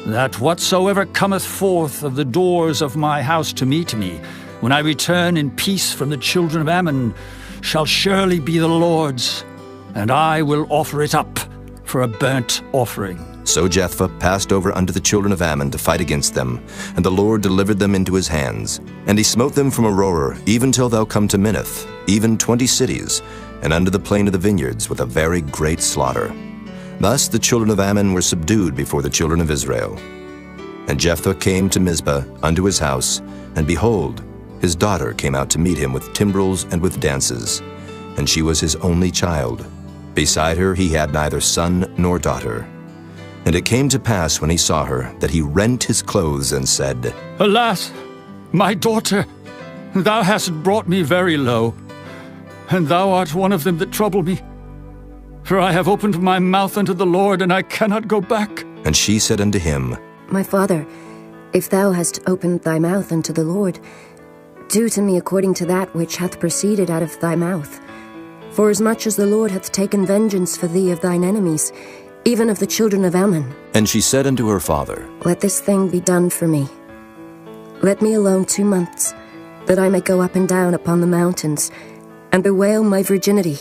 that whatsoever cometh forth of the doors of my house to meet me, when I return in peace from the children of Ammon, shall surely be the Lord's, and I will offer it up for a burnt offering. So Jephthah passed over unto the children of Ammon to fight against them, and the Lord delivered them into his hands. And he smote them from Aroer, even till thou come to Minnith, even 20 cities. and unto the plain of the vineyards with a very great slaughter. Thus the children of Ammon were subdued before the children of Israel. And Jephthah came to Mizpah unto his house, and behold, his daughter came out to meet him with timbrels and with dances, and she was his only child. Beside her he had neither son nor daughter. And it came to pass when he saw her, that he rent his clothes and said, Alas, my daughter, thou hast brought me very low, and thou art one of them that trouble me. For I have opened my mouth unto the Lord, and I cannot go back. And she said unto him, My father, if thou hast opened thy mouth unto the Lord, do to me according to that which hath proceeded out of thy mouth. Forasmuch as the Lord hath taken vengeance for thee of thine enemies, even of the children of Ammon. And she said unto her father, Let this thing be done for me. Let me alone 2 months, that I may go up and down upon the mountains, and bewail my virginity,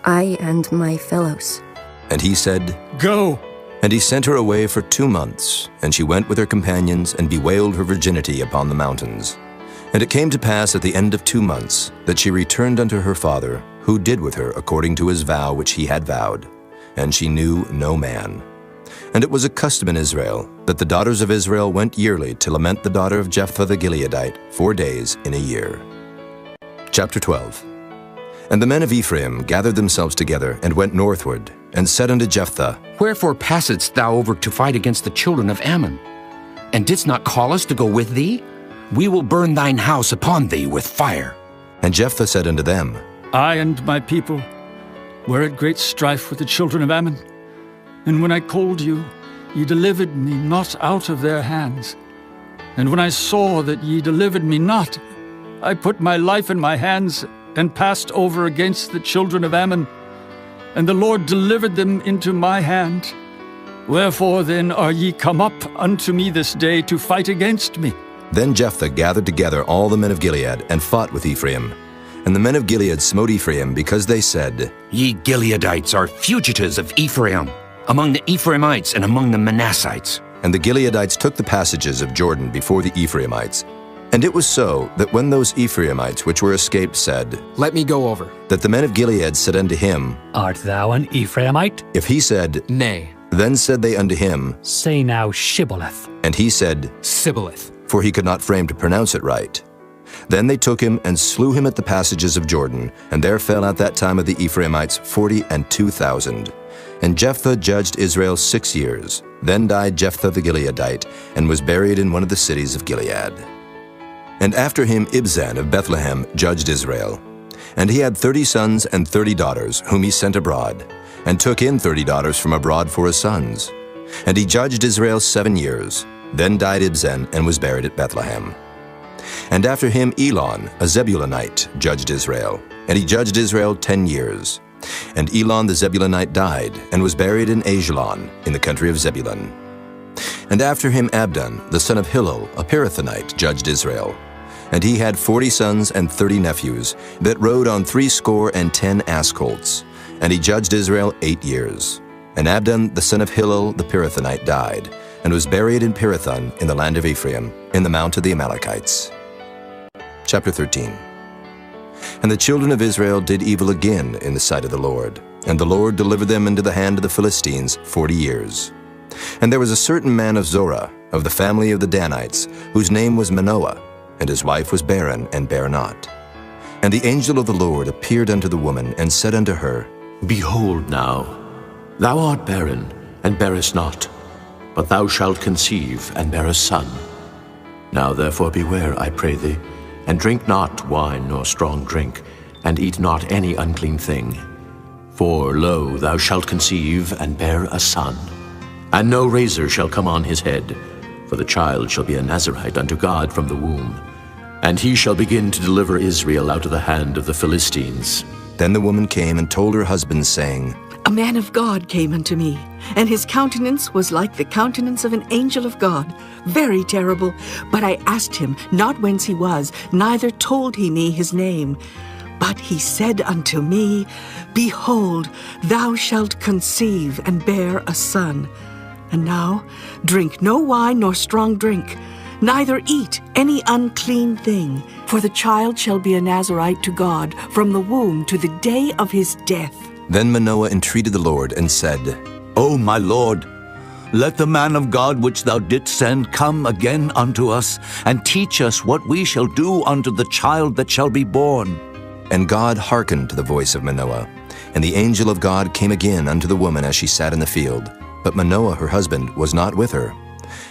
I and my fellows. And he said, Go. And he sent her away for 2 months, and she went with her companions, and bewailed her virginity upon the mountains. And it came to pass at the end of 2 months, that she returned unto her father, who did with her according to his vow which he had vowed. And she knew no man. And it was a custom in Israel, that the daughters of Israel went yearly to lament the daughter of Jephthah the Gileadite 4 days in a year. Chapter 12. And the men of Ephraim gathered themselves together, and went northward, and said unto Jephthah, Wherefore passedst thou over to fight against the children of Ammon? And didst not call us to go with thee? We will burn thine house upon thee with fire. And Jephthah said unto them, I and my people were at great strife with the children of Ammon. And when I called you, ye delivered me not out of their hands. And when I saw that ye delivered me not, I put my life in my hands, and passed over against the children of Ammon. And the Lord delivered them into my hand. Wherefore then are ye come up unto me this day to fight against me? Then Jephthah gathered together all the men of Gilead, and fought with Ephraim. And the men of Gilead smote Ephraim, because they said, Ye Gileadites are fugitives of Ephraim, among the Ephraimites and among the Manassites. And the Gileadites took the passages of Jordan before the Ephraimites. And it was so, that when those Ephraimites which were escaped said, Let me go over, that the men of Gilead said unto him, Art thou an Ephraimite? If he said, Nay. Then said they unto him, Say now Shibboleth. And he said, Sibboleth. For he could not frame to pronounce it right. Then they took him, and slew him at the passages of Jordan, and there fell at that time of the Ephraimites 42,000. And Jephthah judged Israel 6 years. Then died Jephthah the Gileadite, and was buried in one of the cities of Gilead. And after him Ibzan of Bethlehem judged Israel. And he had 30 sons and 30 daughters, whom he sent abroad, and took in 30 daughters from abroad for his sons. And he judged Israel 7 years. Then died Ibzan, and was buried at Bethlehem. And after him Elon, a Zebulunite, judged Israel. And he judged Israel 10 years. And Elon the Zebulunite died, and was buried in Ajalon, in the country of Zebulun. And after him Abdon, the son of Hillel, a Pirathonite, judged Israel. And he had 40 sons and 30 nephews, that rode on 70 ass colts. And he judged Israel 8 years. And Abdon, the son of Hillel, the Pirathonite, died, and was buried in Pirathon, in the land of Ephraim, in the mount of the Amalekites. Chapter 13. And the children of Israel did evil again in the sight of the Lord, and the Lord delivered them into the hand of the Philistines 40 years. And there was a certain man of Zorah, of the family of the Danites, whose name was Manoah, and his wife was barren, and bare not. And the angel of the Lord appeared unto the woman, and said unto her, Behold now, thou art barren, and bearest not, but thou shalt conceive, and bear a son. Now therefore beware, I pray thee, and drink not wine nor strong drink, and eat not any unclean thing. For, lo, thou shalt conceive, and bear a son. And no razor shall come on his head, for the child shall be a Nazarite unto God from the womb. And he shall begin to deliver Israel out of the hand of the Philistines. Then the woman came and told her husband, saying, A man of God came unto me, and his countenance was like the countenance of an angel of God, very terrible. But I asked him not whence he was, neither told he me his name. But he said unto me, Behold, thou shalt conceive, and bear a son. And now drink no wine nor strong drink, neither eat any unclean thing, for the child shall be a Nazirite to God from the womb to the day of his death. Then Manoah entreated the Lord and said, O my Lord, let the man of God which thou didst send come again unto us, and teach us what we shall do unto the child that shall be born. And God hearkened to the voice of Manoah. And the angel of God came again unto the woman as she sat in the field. But Manoah her husband was not with her.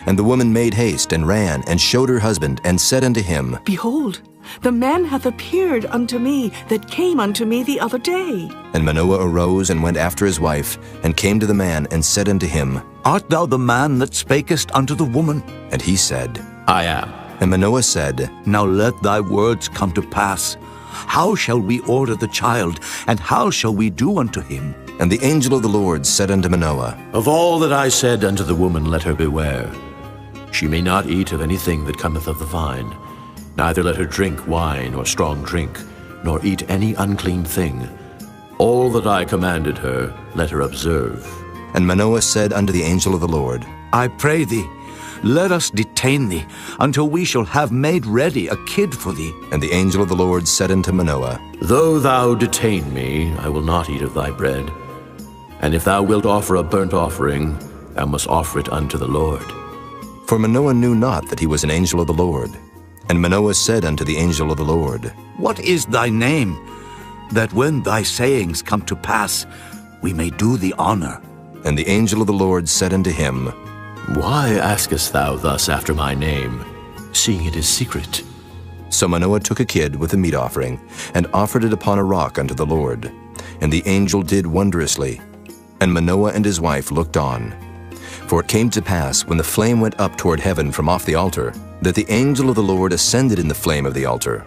And the woman made haste, and ran, and showed her husband, and said unto him, Behold, the man hath appeared unto me that came unto me the other day. And Manoah arose and went after his wife, and came to the man, and said unto him, Art thou the man that spakest unto the woman? And he said, I am. And Manoah said, Now let thy words come to pass. How shall we order the child, and how shall we do unto him? And the angel of the Lord said unto Manoah, Of all that I said unto the woman, let her beware. She may not eat of anything that cometh of the vine, neither let her drink wine or strong drink, nor eat any unclean thing. All that I commanded her, let her observe. And Manoah said unto the angel of the Lord, I pray thee, let us detain thee, until we shall have made ready a kid for thee. And the angel of the Lord said unto Manoah, Though thou detain me, I will not eat of thy bread. And if thou wilt offer a burnt offering, thou must offer it unto the Lord. For Manoah knew not that he was an angel of the Lord. And Manoah said unto the angel of the Lord, What is thy name, that when thy sayings come to pass, we may do thee honor? And the angel of the Lord said unto him, Why askest thou thus after my name, seeing it is secret? So Manoah took a kid with a meat offering, and offered it upon a rock unto the Lord. And the angel did wondrously. And Manoah and his wife looked on. For it came to pass, when the flame went up toward heaven from off the altar, that the angel of the Lord ascended in the flame of the altar.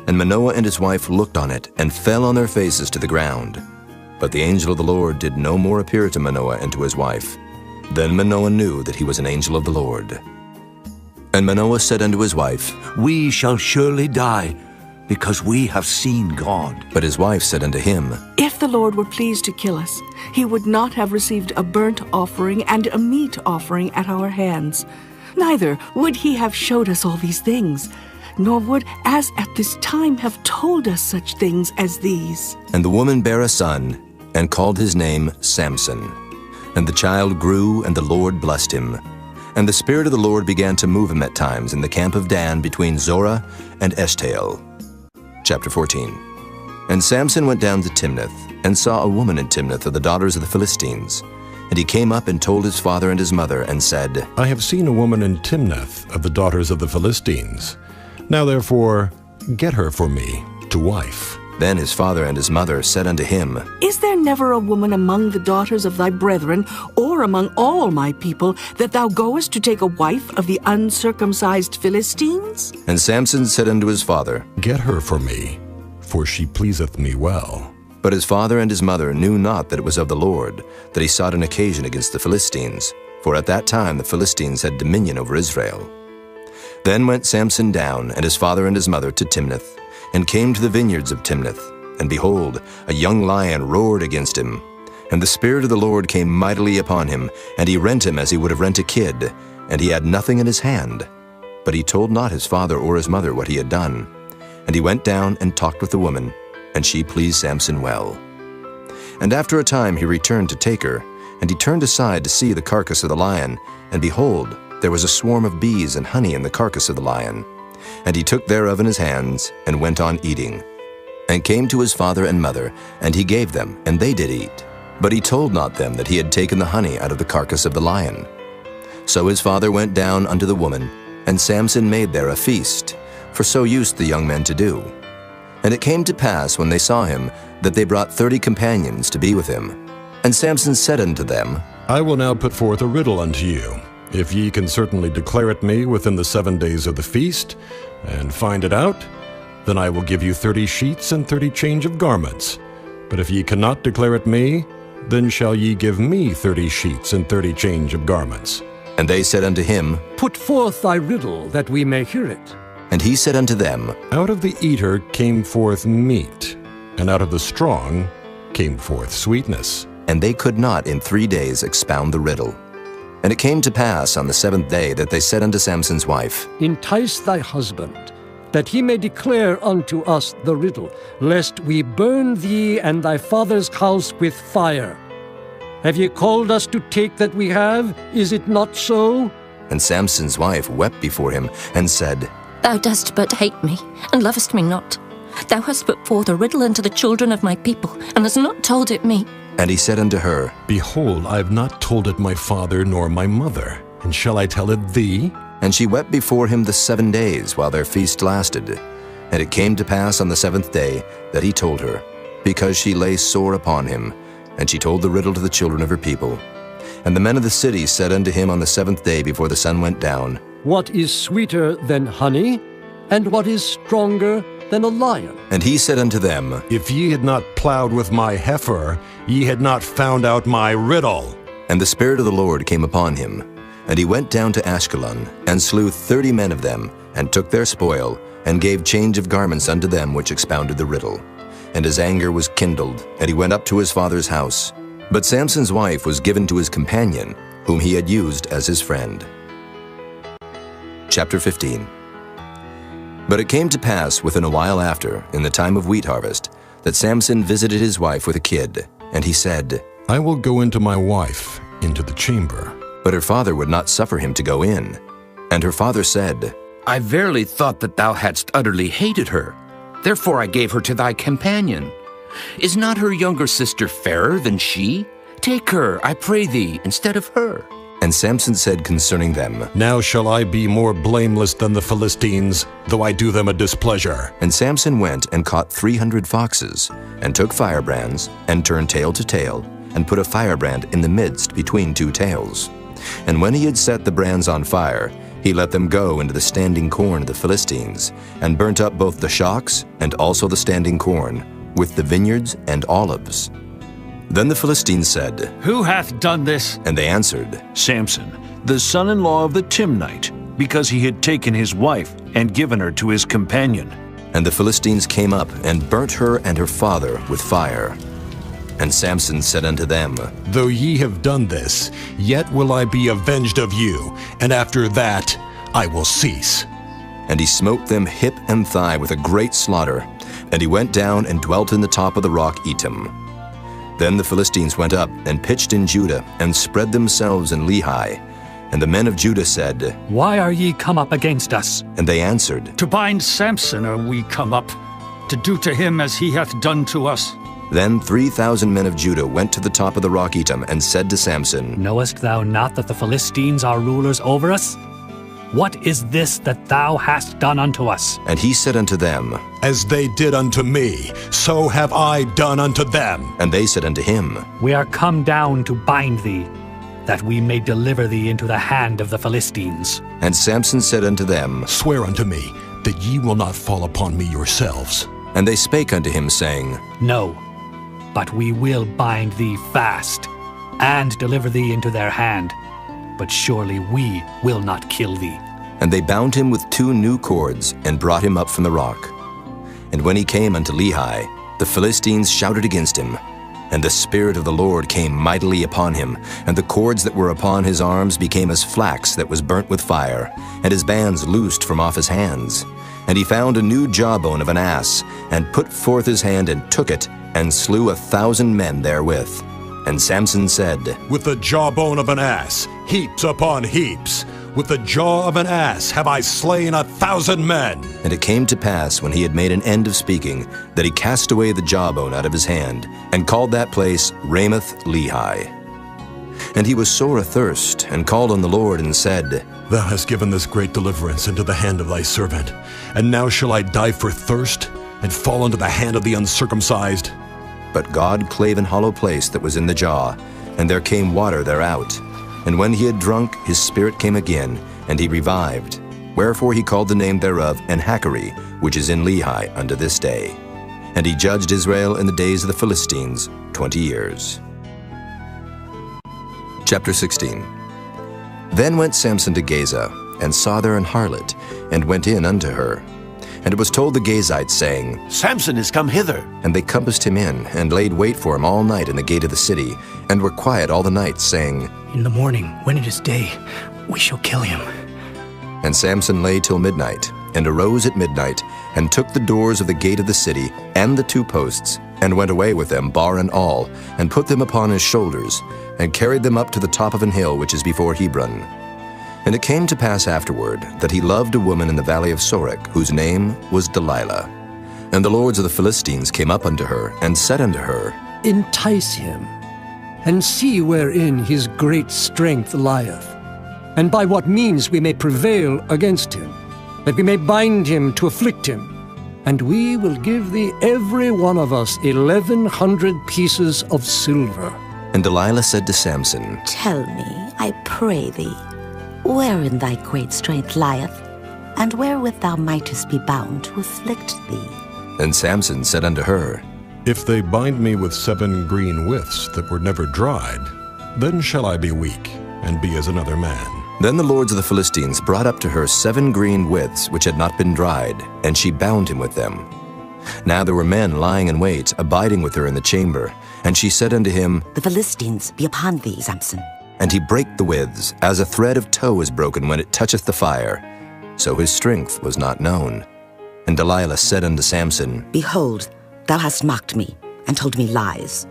And Manoah and his wife looked on it, and fell on their faces to the ground. But the angel of the Lord did no more appear to Manoah and to his wife. Then Manoah knew that he was an angel of the Lord. And Manoah said unto his wife, We shall surely die, because we have seen God. But his wife said unto him, If the Lord were pleased to kill us, he would not have received a burnt offering and a meat offering at our hands. Neither would he have showed us all these things, nor would, as at this time, have told us such things as these. And the woman bare a son, and called his name Samson. And the child grew, and the Lord blessed him. And the Spirit of the Lord began to move him at times in the camp of Dan between Zorah and Eshtaol. Chapter 14. And Samson went down to Timnath, and saw a woman in Timnath of the daughters of the Philistines. And he came up and told his father and his mother, and said, I have seen a woman in Timnath of the daughters of the Philistines. Now therefore, get her for me to wife. Then his father and his mother said unto him, Is there never a woman among the daughters of thy brethren, or among all my people, that thou goest to take a wife of the uncircumcised Philistines? And Samson said unto his father, Get her for me, for she pleaseth me well. But his father and his mother knew not that it was of the Lord, that he sought an occasion against the Philistines, for at that time the Philistines had dominion over Israel. Then went Samson down, and his father and his mother, to Timnath, and came to the vineyards of Timnath. And behold, a young lion roared against him. And the Spirit of the Lord came mightily upon him, and he rent him as he would have rent a kid, and he had nothing in his hand. But he told not his father or his mother what he had done. And he went down and talked with the woman, and she pleased Samson well. And after a time he returned to take her, and he turned aside to see the carcass of the lion, and behold, there was a swarm of bees and honey in the carcass of the lion. And he took thereof in his hands, and went on eating. And came to his father and mother, and he gave them, and they did eat. But he told not them that he had taken the honey out of the carcass of the lion. So his father went down unto the woman, and Samson made there a feast, for so used the young men to do. And it came to pass, when they saw him, that they brought 30 companions to be with him. And Samson said unto them, I will now put forth a riddle unto you. If ye can certainly declare it me within the 7 days of the feast, and find it out, then I will give you 30 sheets and 30 change of garments. But if ye cannot declare it me, then shall ye give me 30 sheets and 30 change of garments. And they said unto him, Put forth thy riddle, that we may hear it. And he said unto them, Out of the eater came forth meat, and out of the strong came forth sweetness. And they could not in 3 days expound the riddle. And it came to pass on the 7th day that they said unto Samson's wife, Entice thy husband, that he may declare unto us the riddle, lest we burn thee and thy father's house with fire. Have ye called us to take that we have? Is it not so? And Samson's wife wept before him, and said, Thou dost but hate me, and lovest me not. Thou hast put forth a riddle unto the children of my people, and hast not told it me. And he said unto her, Behold, I have not told it my father nor my mother, and shall I tell it thee? And she wept before him the 7 days while their feast lasted. And it came to pass on the 7th day that he told her, because she lay sore upon him. And she told the riddle to the children of her people. And the men of the city said unto him on the 7th day before the sun went down, What is sweeter than honey, and what is stronger than a lion? And he said unto them, If ye had not plowed with my heifer, ye had not found out my riddle. And the Spirit of the Lord came upon him. And he went down to Ashkelon, and slew 30 men of them, and took their spoil, and gave change of garments unto them which expounded the riddle. And his anger was kindled, and he went up to his father's house. But Samson's wife was given to his companion, whom he had used as his friend. Chapter 15. But it came to pass within a while after, in the time of wheat harvest, that Samson visited his wife with a kid. And he said, I will go into my wife, into the chamber. But her father would not suffer him to go in. And her father said, I verily thought that thou hadst utterly hated her. Therefore I gave her to thy companion. Is not her younger sister fairer than she? Take her, I pray thee, instead of her. And Samson said concerning them, Now shall I be more blameless than the Philistines, though I do them a displeasure. And Samson went and caught 300 foxes, and took firebrands, and turned tail to tail, and put a firebrand in the midst between 2 tails. And when he had set the brands on fire, he let them go into the standing corn of the Philistines, and burnt up both the shocks and also the standing corn, with the vineyards and olives. Then the Philistines said, Who hath done this? And they answered, Samson, the son-in-law of the Timnite, because he had taken his wife and given her to his companion. And the Philistines came up and burnt her and her father with fire. And Samson said unto them, Though ye have done this, yet will I be avenged of you, and after that I will cease. And he smote them hip and thigh with a great slaughter. And he went down and dwelt in the top of the rock Etam. Then the Philistines went up and pitched in Judah, and spread themselves in Lehi. And the men of Judah said, Why are ye come up against us? And they answered, To bind Samson are we come up, to do to him as he hath done to us. Then 3,000 men of Judah went to the top of the rock Etam, and said to Samson, Knowest thou not that the Philistines are rulers over us? What is this that thou hast done unto us? And he said unto them, As they did unto me, so have I done unto them. And they said unto him, We are come down to bind thee, that we may deliver thee into the hand of the Philistines. And Samson said unto them, Swear unto me that ye will not fall upon me yourselves. And they spake unto him, saying, No, but we will bind thee fast, and deliver thee into their hand. But surely we will not kill thee. And they bound him with 2 new cords, and brought him up from the rock. And when he came unto Lehi, the Philistines shouted against him. And the Spirit of the Lord came mightily upon him, and the cords that were upon his arms became as flax that was burnt with fire, and his bands loosed from off his hands. And he found a new jawbone of an ass, and put forth his hand and took it, and slew 1,000 men therewith. And Samson said, With the jawbone of an ass, heaps upon heaps. With the jaw of an ass have I slain 1,000 men. And it came to pass, when he had made an end of speaking, that he cast away the jawbone out of his hand, and called that place Ramoth Lehi. And he was sore athirst, and called on the Lord, and said, Thou hast given this great deliverance into the hand of thy servant. And now shall I die for thirst, and fall into the hand of the uncircumcised? But God clave an hollow place that was in the jaw, and there came water thereout. And when he had drunk, his spirit came again, and he revived. Wherefore he called the name thereof Enhakkore, which is in Lehi unto this day. And he judged Israel in the days of the Philistines 20 years. Chapter 16. Then went Samson to Gaza, and saw there an harlot, and went in unto her. And it was told the Gazites, saying, Samson is come hither. And they compassed him in, and laid wait for him all night in the gate of the city, and were quiet all the night, saying, In the morning, when it is day, we shall kill him. And Samson lay till midnight, and arose at midnight, and took the doors of the gate of the city, and the 2 posts, and went away with them, bar and all, and put them upon his shoulders, and carried them up to the top of an hill which is before Hebron. And it came to pass afterward, that he loved a woman in the valley of Sorek, whose name was Delilah. And the lords of the Philistines came up unto her, and said unto her, Entice him, and see wherein his great strength lieth, and by what means we may prevail against him, that we may bind him to afflict him. And we will give thee every one of us 1,100 pieces of silver. And Delilah said to Samson, Tell me, I pray thee, wherein thy great strength lieth, and wherewith thou mightest be bound to afflict thee. And Samson said unto her, If they bind me with 7 green withs that were never dried, then shall I be weak, and be as another man. Then the lords of the Philistines brought up to her 7 green withs which had not been dried, and she bound him with them. Now there were men lying in wait, abiding with her in the chamber. And she said unto him, The Philistines be upon thee, Samson. And he brake the withs, as a thread of tow is broken when it toucheth the fire. So his strength was not known. And Delilah said unto Samson, Behold, thou hast mocked me, and told me lies.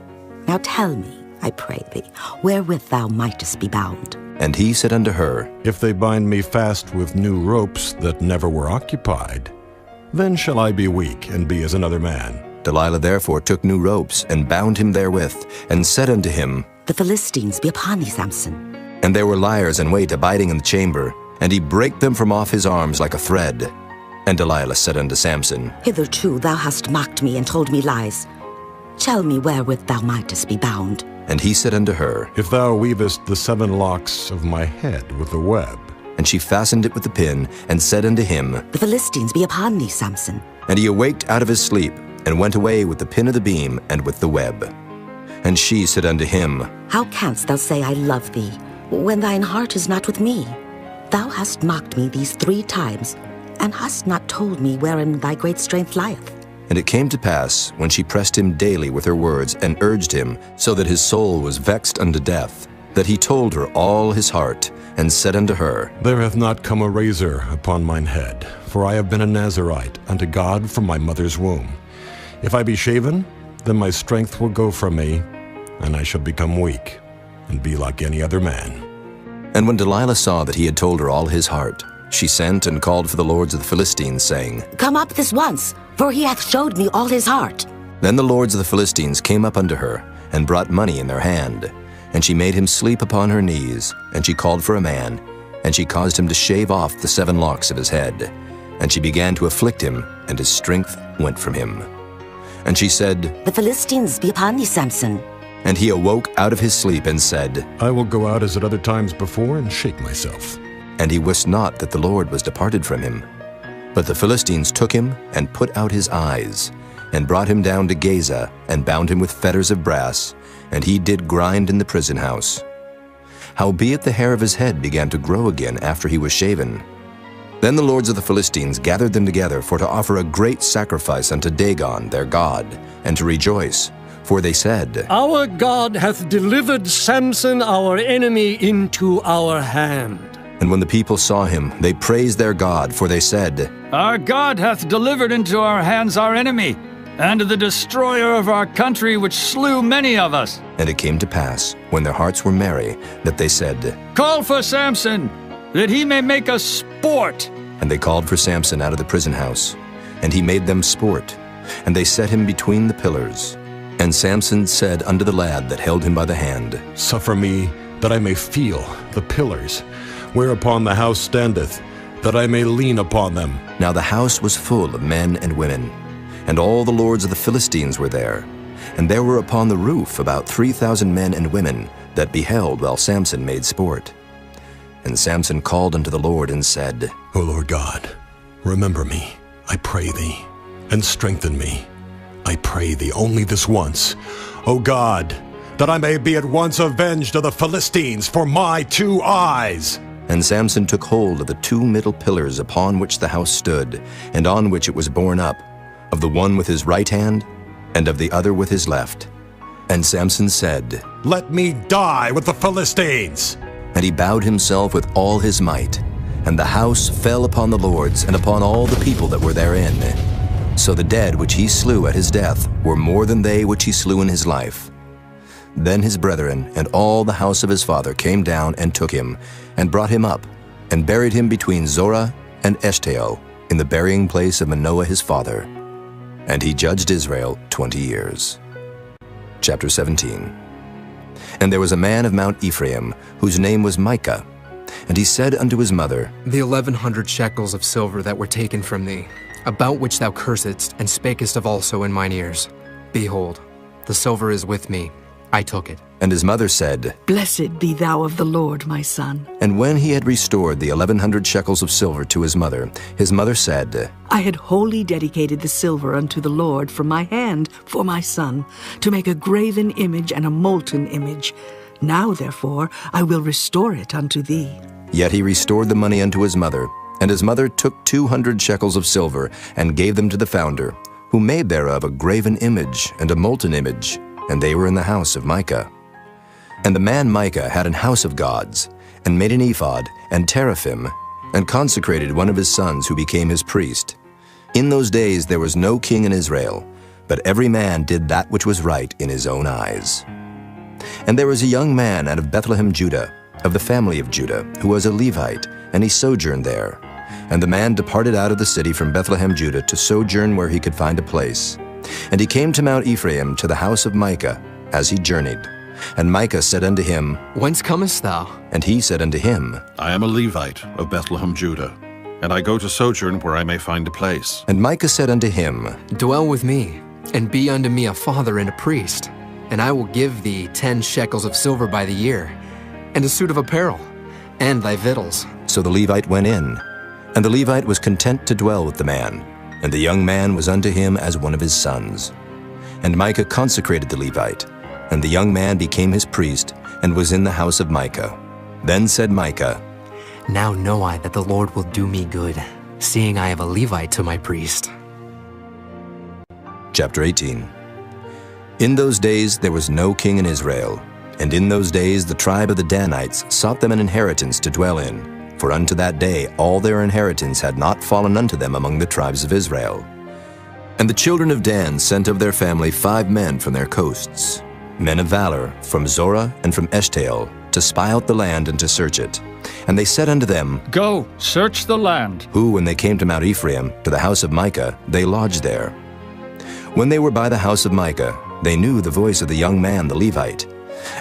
Now tell me, I pray thee, wherewith thou mightest be bound. And he said unto her, If they bind me fast with new ropes that never were occupied, then shall I be weak, and be as another man. Delilah therefore took new ropes, and bound him therewith, and said unto him, The Philistines be upon thee, Samson. And there were liers in wait abiding in the chamber, and he brake them from off his arms like a thread. And Delilah said unto Samson, Hitherto thou hast mocked me and told me lies. Tell me wherewith thou mightest be bound. And he said unto her, If thou weavest the 7 locks of my head with the web. And she fastened it with the pin, and said unto him, The Philistines be upon thee, Samson. And he awaked out of his sleep, and went away with the pin of the beam, and with the web. And she said unto him, How canst thou say, I love thee, when thine heart is not with me? Thou hast mocked me these 3 times, and hast not told me wherein thy great strength lieth. And it came to pass, when she pressed him daily with her words, and urged him, so that his soul was vexed unto death, that he told her all his heart, and said unto her, There hath not come a razor upon mine head, for I have been a Nazarite unto God from my mother's womb. If I be shaven, then my strength will go from me, and I shall become weak, and be like any other man. And when Delilah saw that he had told her all his heart, she sent and called for the lords of the Philistines, saying, Come up this once, for he hath showed me all his heart. Then the lords of the Philistines came up unto her, and brought money in their hand. And she made him sleep upon her knees, and she called for a man, and she caused him to shave off the 7 locks of his head. And she began to afflict him, and his strength went from him. And she said, The Philistines be upon thee, Samson. And he awoke out of his sleep, and said, I will go out as at other times before, and shake myself. And he wist not that the Lord was departed from him. But the Philistines took him, and put out his eyes, and brought him down to Gaza, and bound him with fetters of brass, and he did grind in the prison house. Howbeit the hair of his head began to grow again after he was shaven. Then the lords of the Philistines gathered them together for to offer a great sacrifice unto Dagon their god, and to rejoice. For they said, Our God hath delivered Samson our enemy into our hand. And when the people saw him, they praised their God, for they said, Our God hath delivered into our hands our enemy, and the destroyer of our country, which slew many of us. And it came to pass, when their hearts were merry, that they said, Call for Samson, that he may make us sport. And they called for Samson out of the prison house, and he made them sport, and they set him between the pillars. And Samson said unto the lad that held him by the hand, Suffer me, that I may feel the pillars, whereupon the house standeth, that I may lean upon them. Now the house was full of men and women, and all the lords of the Philistines were there. And there were upon the roof about 3,000 men and women that beheld while Samson made sport. And Samson called unto the Lord and said, O Lord God, remember me, I pray thee, and strengthen me. I pray thee only this once, O God, that I may be at once avenged of the Philistines for my 2 eyes. And Samson took hold of the 2 middle pillars upon which the house stood, and on which it was borne up, of the one with his right hand, and of the other with his left. And Samson said, "Let me die with the Philistines!" And he bowed himself with all his might. And the house fell upon the lords, and upon all the people that were therein. So the dead which he slew at his death were more than they which he slew in his life. Then his brethren and all the house of his father came down and took him, and brought him up, and buried him between Zorah and Eshtaol, in the burying place of Manoah his father. And he judged Israel 20 years. Chapter 17. And there was a man of Mount Ephraim, whose name was Micah. And he said unto his mother, The 1,100 shekels of silver that were taken from thee, about which thou cursedst, and spakest of also in mine ears. Behold, the silver is with me. I took it. And his mother said, Blessed be thou of the Lord, my son. And when he had restored the 1,100 shekels of silver to his mother said, I had wholly dedicated the silver unto the Lord from my hand for my son, to make a graven image and a molten image. Now, therefore, I will restore it unto thee. Yet he restored the money unto his mother. And his mother took 200 shekels of silver, and gave them to the founder, who made thereof a graven image and a molten image, and they were in the house of Micah. And the man Micah had an house of gods, and made an ephod and teraphim, and consecrated one of his sons who became his priest. In those days there was no king in Israel, but every man did that which was right in his own eyes. And there was a young man out of Bethlehem, Judah, of the family of Judah, who was a Levite, and he sojourned there. And the man departed out of the city from Bethlehem, Judah, to sojourn where he could find a place. And he came to Mount Ephraim, to the house of Micah, as he journeyed. And Micah said unto him, Whence comest thou? And he said unto him, I am a Levite of Bethlehem, Judah, and I go to sojourn where I may find a place. And Micah said unto him, Dwell with me, and be unto me a father and a priest, and I will give thee 10 shekels of silver by the year, and a suit of apparel, and thy victuals. So the Levite went in, and the Levite was content to dwell with the man, and the young man was unto him as one of his sons. And Micah consecrated the Levite, and the young man became his priest, and was in the house of Micah. Then said Micah, Now know I that the Lord will do me good, seeing I have a Levite to my priest. Chapter 18. In those days there was no king in Israel, and in those days the tribe of the Danites sought them an inheritance to dwell in, for unto that day all their inheritance had not fallen unto them among the tribes of Israel. And the children of Dan sent of their family 5 men from their coasts, men of valor, from Zorah and from Eshtaol, to spy out the land and to search it. And they said unto them, Go, search the land. Who, when they came to Mount Ephraim, to the house of Micah, they lodged there. When they were by the house of Micah, they knew the voice of the young man the Levite.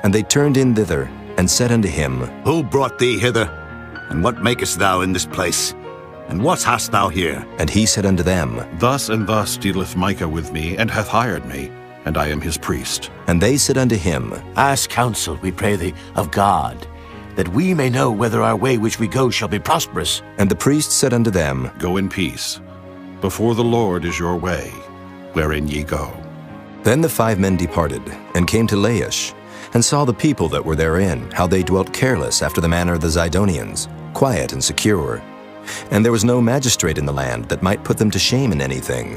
And they turned in thither, and said unto him, Who brought thee hither? And what makest thou in this place? And what hast thou here? And he said unto them, Thus and thus dealeth Micah with me, and hath hired me, and I am his priest. And they said unto him, Ask counsel, we pray thee, of God, that we may know whether our way which we go shall be prosperous. And the priest said unto them, Go in peace. Before the Lord is your way, wherein ye go. Then the 5 men departed, and came to Laish, and saw the people that were therein, how they dwelt careless after the manner of the Zidonians, quiet and secure. And there was no magistrate in the land that might put them to shame in anything.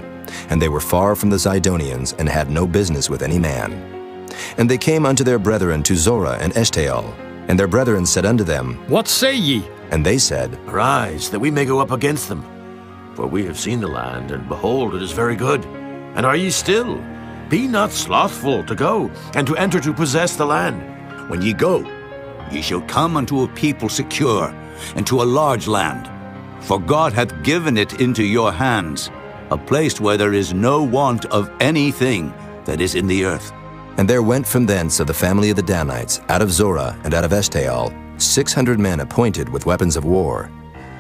And they were far from the Zidonians, and had no business with any man. And they came unto their brethren to Zorah and Eshtaol. And their brethren said unto them, What say ye? And they said, Arise, that we may go up against them. For we have seen the land, and behold, it is very good. And are ye still? Be not slothful to go, and to enter to possess the land. When ye go, ye shall come unto a people secure, and to a large land. For God hath given it into your hands, a place where there is no want of anything that is in the earth. And there went from thence of the family of the Danites, out of Zorah and out of Eshtaol, 600 men appointed with weapons of war.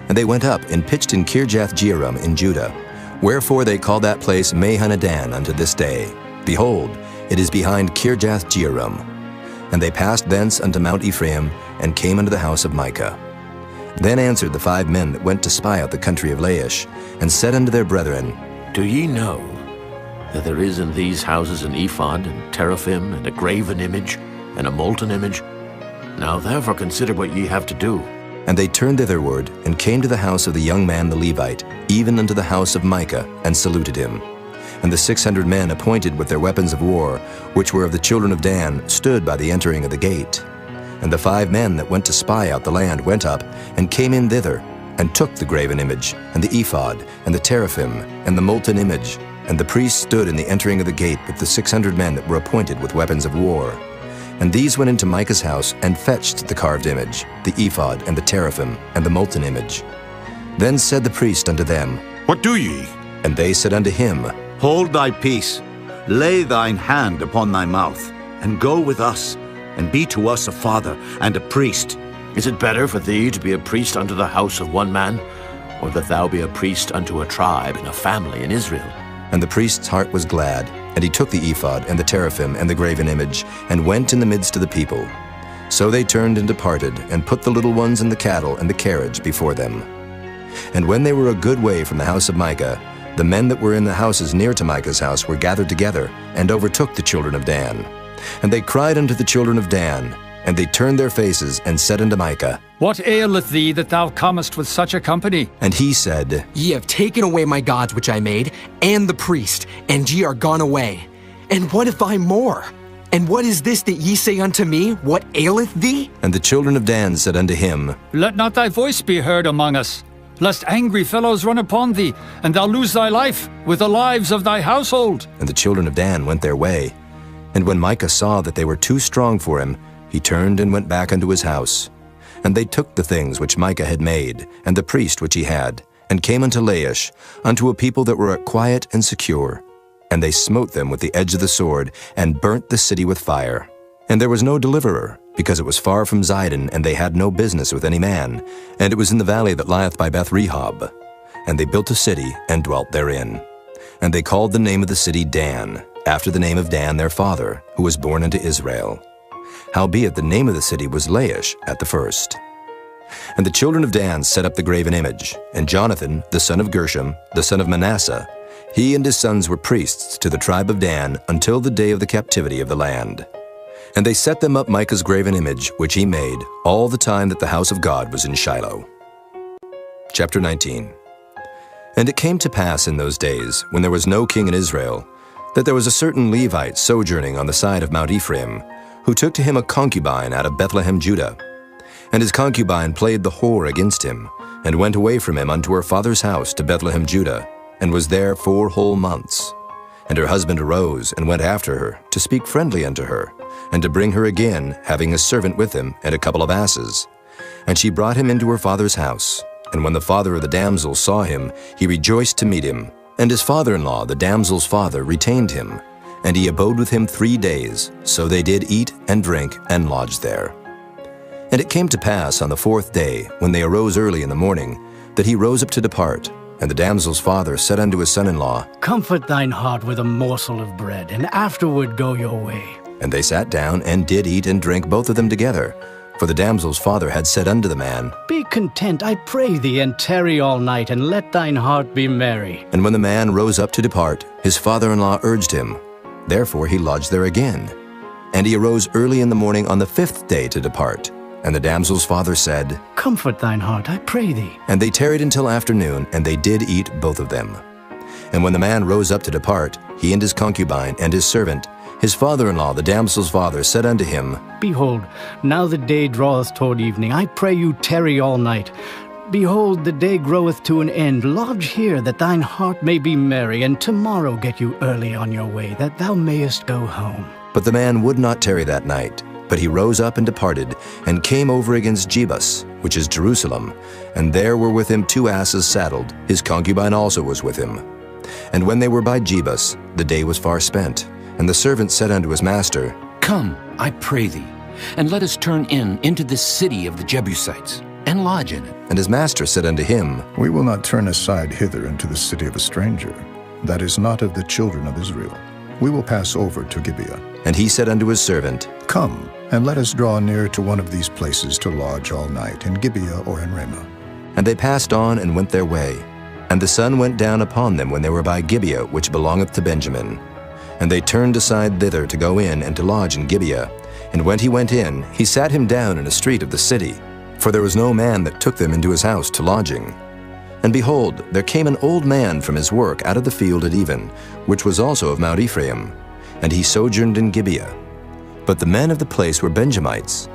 And they went up and pitched in Kirjath-jearim in Judah. Wherefore they call that place Mahanadan unto this day. Behold, it is behind Kirjath-jearim. And they passed thence unto Mount Ephraim, and came unto the house of Micah. Then answered the 5 men that went to spy out the country of Laish, and said unto their brethren, Do ye know that there is in these houses an ephod, and teraphim, and a graven image, and a molten image? Now therefore consider what ye have to do. And they turned thitherward, and came to the house of the young man the Levite, even unto the house of Micah, and saluted him. And the 600 men appointed with their weapons of war, which were of the children of Dan, stood by the entering of the gate. And the 5 men that went to spy out the land went up, and came in thither, and took the graven image, and the ephod, and the teraphim, and the molten image. And the priests stood in the entering of the gate with the 600 men that were appointed with weapons of war. And these went into Micah's house, and fetched the carved image, the ephod, and the teraphim, and the molten image. Then said the priest unto them, What do ye? And they said unto him, Hold thy peace, lay thine hand upon thy mouth, and go with us, and be to us a father and a priest. Is it better for thee to be a priest unto the house of one man, or that thou be a priest unto a tribe and a family in Israel? And the priest's heart was glad, and he took the ephod, and the teraphim, and the graven image, and went in the midst of the people. So they turned and departed, and put the little ones and the cattle and the carriage before them. And when they were a good way from the house of Micah, the men that were in the houses near to Micah's house were gathered together, and overtook the children of Dan. And they cried unto the children of Dan, and they turned their faces, and said unto Micah, What aileth thee that thou comest with such a company? And he said, Ye have taken away my gods which I made, and the priest, and ye are gone away. And what if I more? And what is this that ye say unto me? What aileth thee? And the children of Dan said unto him, Let not thy voice be heard among us, lest angry fellows run upon thee, and thou lose thy life with the lives of thy household. And the children of Dan went their way. And when Micah saw that they were too strong for him, he turned and went back unto his house. And they took the things which Micah had made, and the priest which he had, and came unto Laish, unto a people that were quiet and secure. And they smote them with the edge of the sword, and burnt the city with fire. And there was no deliverer, because it was far from Zidon, and they had no business with any man. And it was in the valley that lieth by Beth-rehob. And they built a city, and dwelt therein. And they called the name of the city Dan, after the name of Dan their father, who was born unto Israel. Howbeit the name of the city was Laish at the first. And the children of Dan set up the graven image, and Jonathan, the son of Gershom, the son of Manasseh, he and his sons were priests to the tribe of Dan until the day of the captivity of the land. And they set them up Micah's graven image, which he made, all the time that the house of God was in Shiloh. Chapter 19. And it came to pass in those days, when there was no king in Israel, that there was a certain Levite sojourning on the side of Mount Ephraim, who took to him a concubine out of Bethlehem, Judah. And his concubine played the whore against him, and went away from him unto her father's house to Bethlehem, Judah, and was there 4 whole months. And her husband arose, and went after her, to speak friendly unto her, and to bring her again, having a servant with him, and a couple of asses. And she brought him into her father's house. And when the father of the damsel saw him, he rejoiced to meet him. And his father-in-law, the damsel's father, retained him. And he abode with him 3 days. So they did eat and drink, and lodged there. And it came to pass on the 4th day, when they arose early in the morning, that he rose up to depart. And the damsel's father said unto his son-in-law, Comfort thine heart with a morsel of bread, and afterward go your way. And they sat down, and did eat and drink both of them together. For the damsel's father had said unto the man, Be content, I pray thee, and tarry all night, and let thine heart be merry. And when the man rose up to depart, his father-in-law urged him. Therefore he lodged there again. And he arose early in the morning on the 5th day to depart. And the damsel's father said, Comfort thine heart, I pray thee. And they tarried until afternoon, and they did eat both of them. And when the man rose up to depart, he and his concubine and his servant, his father-in-law, the damsel's father, said unto him, Behold, now the day draweth toward evening. I pray you tarry all night. Behold, the day groweth to an end. Lodge here, that thine heart may be merry, and tomorrow get you early on your way, that thou mayest go home. But the man would not tarry that night. But he rose up and departed, and came over against Jebus, which is Jerusalem. And there were with him 2 asses saddled. His concubine also was with him. And when they were by Jebus, the day was far spent. And the servant said unto his master, Come, I pray thee, and let us turn into this city of the Jebusites, and lodge in it. And his master said unto him, We will not turn aside hither into the city of a stranger, that is not of the children of Israel. We will pass over to Gibeah. And he said unto his servant, Come, and let us draw near to one of these places to lodge all night, in Gibeah or in Ramah. And they passed on and went their way. And the sun went down upon them when they were by Gibeah, which belongeth to Benjamin. And they turned aside thither to go in and to lodge in Gibeah. And when he went in, he sat him down in a street of the city. for there was no man that took them into his house to lodging. And behold, there came an old man from his work out of the field at even, which was also of Mount Ephraim, and he sojourned in Gibeah. But the men of the place were Benjamites.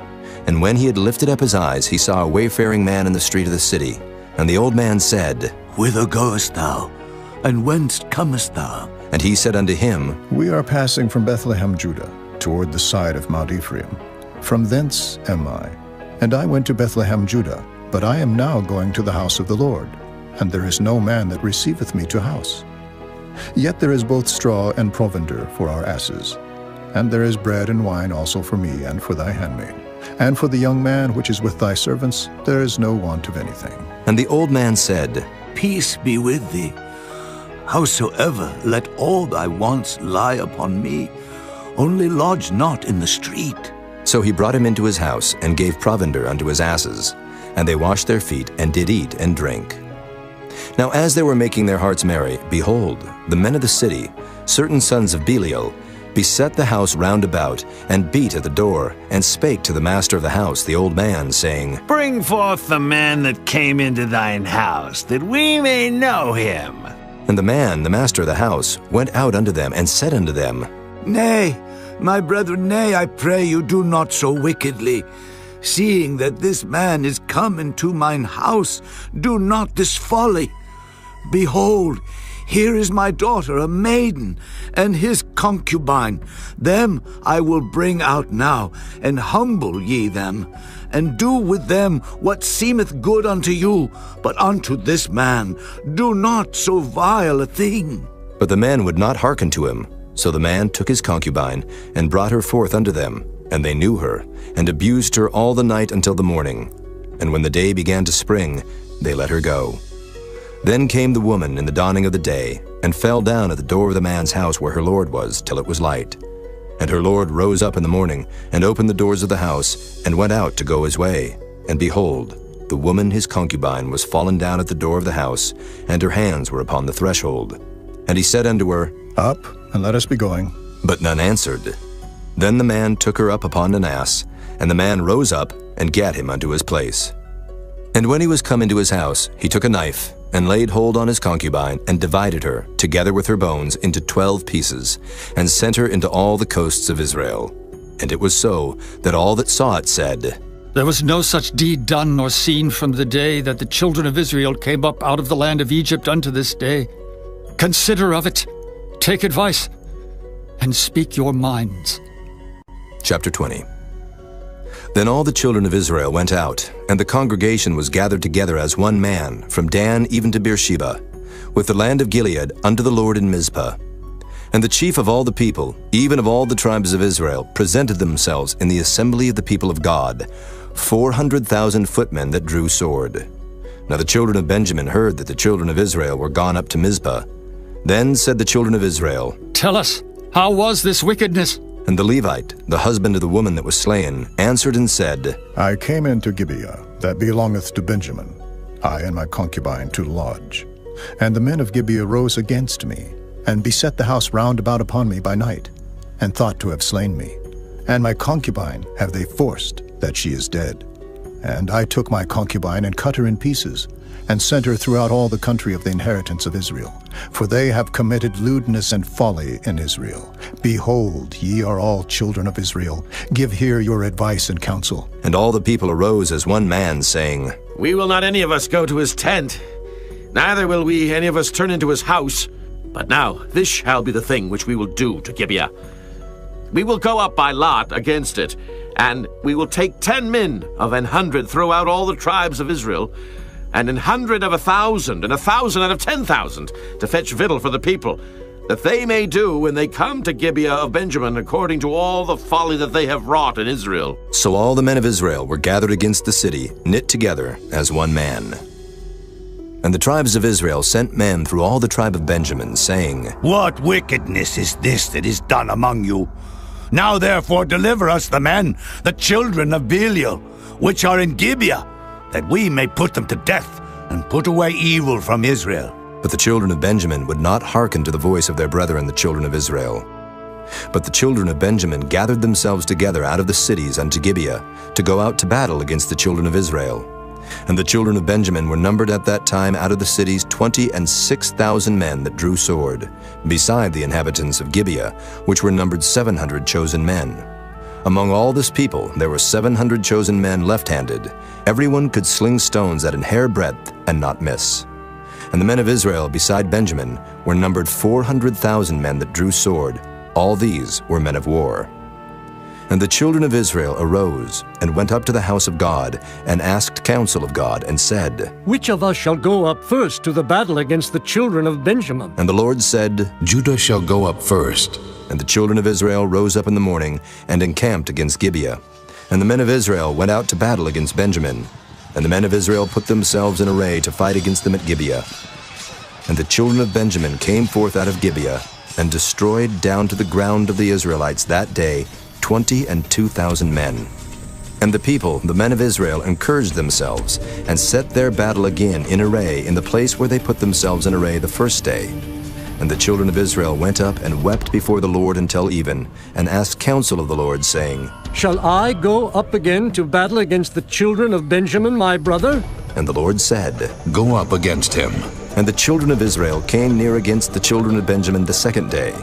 And when he had lifted up his eyes, he saw a wayfaring man in the street of the city. And the old man said, Whither goest thou? And whence comest thou? And he said unto him, We are passing from Bethlehem, Judah, toward the side of Mount Ephraim. From thence am I. And I went to Bethlehem, Judah, but I am now going to the house of the Lord, and there is no man that receiveth me to house. Yet there is both straw and provender for our asses, and there is bread and wine also for me and for thy handmaid. And for the young man which is with thy servants, there is no want of anything. And the old man said, Peace be with thee. Howsoever, let all thy wants lie upon me, only lodge not in the street. So he brought him into his house, and gave provender unto his asses. And they washed their feet, and did eat and drink. Now as they were making their hearts merry, behold, the men of the city, certain sons of Belial, beset the house round about, and beat at the door, and spake to the master of the house, the old man, saying, Bring forth the man that came into thine house, that we may know him. And the man, the master of the house, went out unto them, and said unto them, Nay, my brethren, nay, I pray you, do not so wickedly. Seeing that this man is come into mine house, do not this folly. Behold, here is my daughter, a maiden, and his concubine. Them I will bring out now, and humble ye them, and do with them what seemeth good unto you, but unto this man do not so vile a thing. But the man would not hearken to him. So the man took his concubine, and brought her forth unto them, and they knew her, and abused her all the night until the morning. And when the day began to spring, they let her go. Then came the woman in the dawning of the day, and fell down at the door of the man's house where her lord was, till it was light. And her lord rose up in the morning, and opened the doors of the house, and went out to go his way. And behold, the woman his concubine was fallen down at the door of the house, and her hands were upon the threshold. And he said unto her, Up, and let us be going. But none answered. Then the man took her up upon an ass, and the man rose up, and gat him unto his place. And when he was come into his house, he took a knife, and laid hold on his concubine, and divided her, together with her bones, into 12 pieces, and sent her into all the coasts of Israel. And it was so, that all that saw it said, There was no such deed done nor seen from the day that the children of Israel came up out of the land of Egypt unto this day. Consider of it, take advice, and speak your minds. Chapter 20. Then all the children of Israel went out, and the congregation was gathered together as one man, from Dan even to Beersheba, with the land of Gilead unto the Lord in Mizpah. And the chief of all the people, even of all the tribes of Israel, presented themselves in the assembly of the people of God, 400,000 footmen that drew sword. Now the children of Benjamin heard that the children of Israel were gone up to Mizpah. Then said the children of Israel, Tell us, how was this wickedness? And the Levite, the husband of the woman that was slain, answered and said, I came into Gibeah, that belongeth to Benjamin, I and my concubine to lodge. And the men of Gibeah rose against me, and beset the house round about upon me by night, and thought to have slain me. And my concubine have they forced, that she is dead. And I took my concubine and cut her in pieces, and sent her throughout all the country of the inheritance of Israel. For they have committed lewdness and folly in Israel. Behold, ye are all children of Israel. Give here your advice and counsel. And all the people arose as one man, saying, We will not any of us go to his tent, neither will we any of us turn into his house. But now this shall be the thing which we will do to Gibeah. We will go up by lot against it, and we will take 10 men of 100 throughout all the tribes of Israel, and 100 of 1,000, and 1,000 out of 10,000, to fetch victual for the people, that they may do when they come to Gibeah of Benjamin according to all the folly that they have wrought in Israel. So all the men of Israel were gathered against the city, knit together as one man. And the tribes of Israel sent men through all the tribe of Benjamin, saying, What wickedness is this that is done among you? Now therefore deliver us the men, the children of Belial, which are in Gibeah, that we may put them to death, and put away evil from Israel. But the children of Benjamin would not hearken to the voice of their brethren the children of Israel. But the children of Benjamin gathered themselves together out of the cities unto Gibeah, to go out to battle against the children of Israel. And the children of Benjamin were numbered at that time out of the cities 26,000 men that drew sword, beside the inhabitants of Gibeah, which were numbered 700 chosen men. Among all this people there were 700 chosen men left-handed. Everyone could sling stones at an hair breadth and not miss. And the men of Israel beside Benjamin were numbered 400,000 men that drew sword. All these were men of war. And the children of Israel arose and went up to the house of God and asked counsel of God and said, Which of us shall go up first to the battle against the children of Benjamin? And the Lord said, Judah shall go up first. And the children of Israel rose up in the morning and encamped against Gibeah. And the men of Israel went out to battle against Benjamin. And the men of Israel put themselves in array to fight against them at Gibeah. And the children of Benjamin came forth out of Gibeah and destroyed down to the ground of the Israelites that day 22,000 men. And the people, the men of Israel, encouraged themselves and set their battle again in array in the place where they put themselves in array the first day. And the children of Israel went up and wept before the Lord until even, and asked counsel of the Lord, saying, Shall I go up again to battle against the children of Benjamin, my brother? And the Lord said, Go up against him. And the children of Israel came near against the children of Benjamin the second day.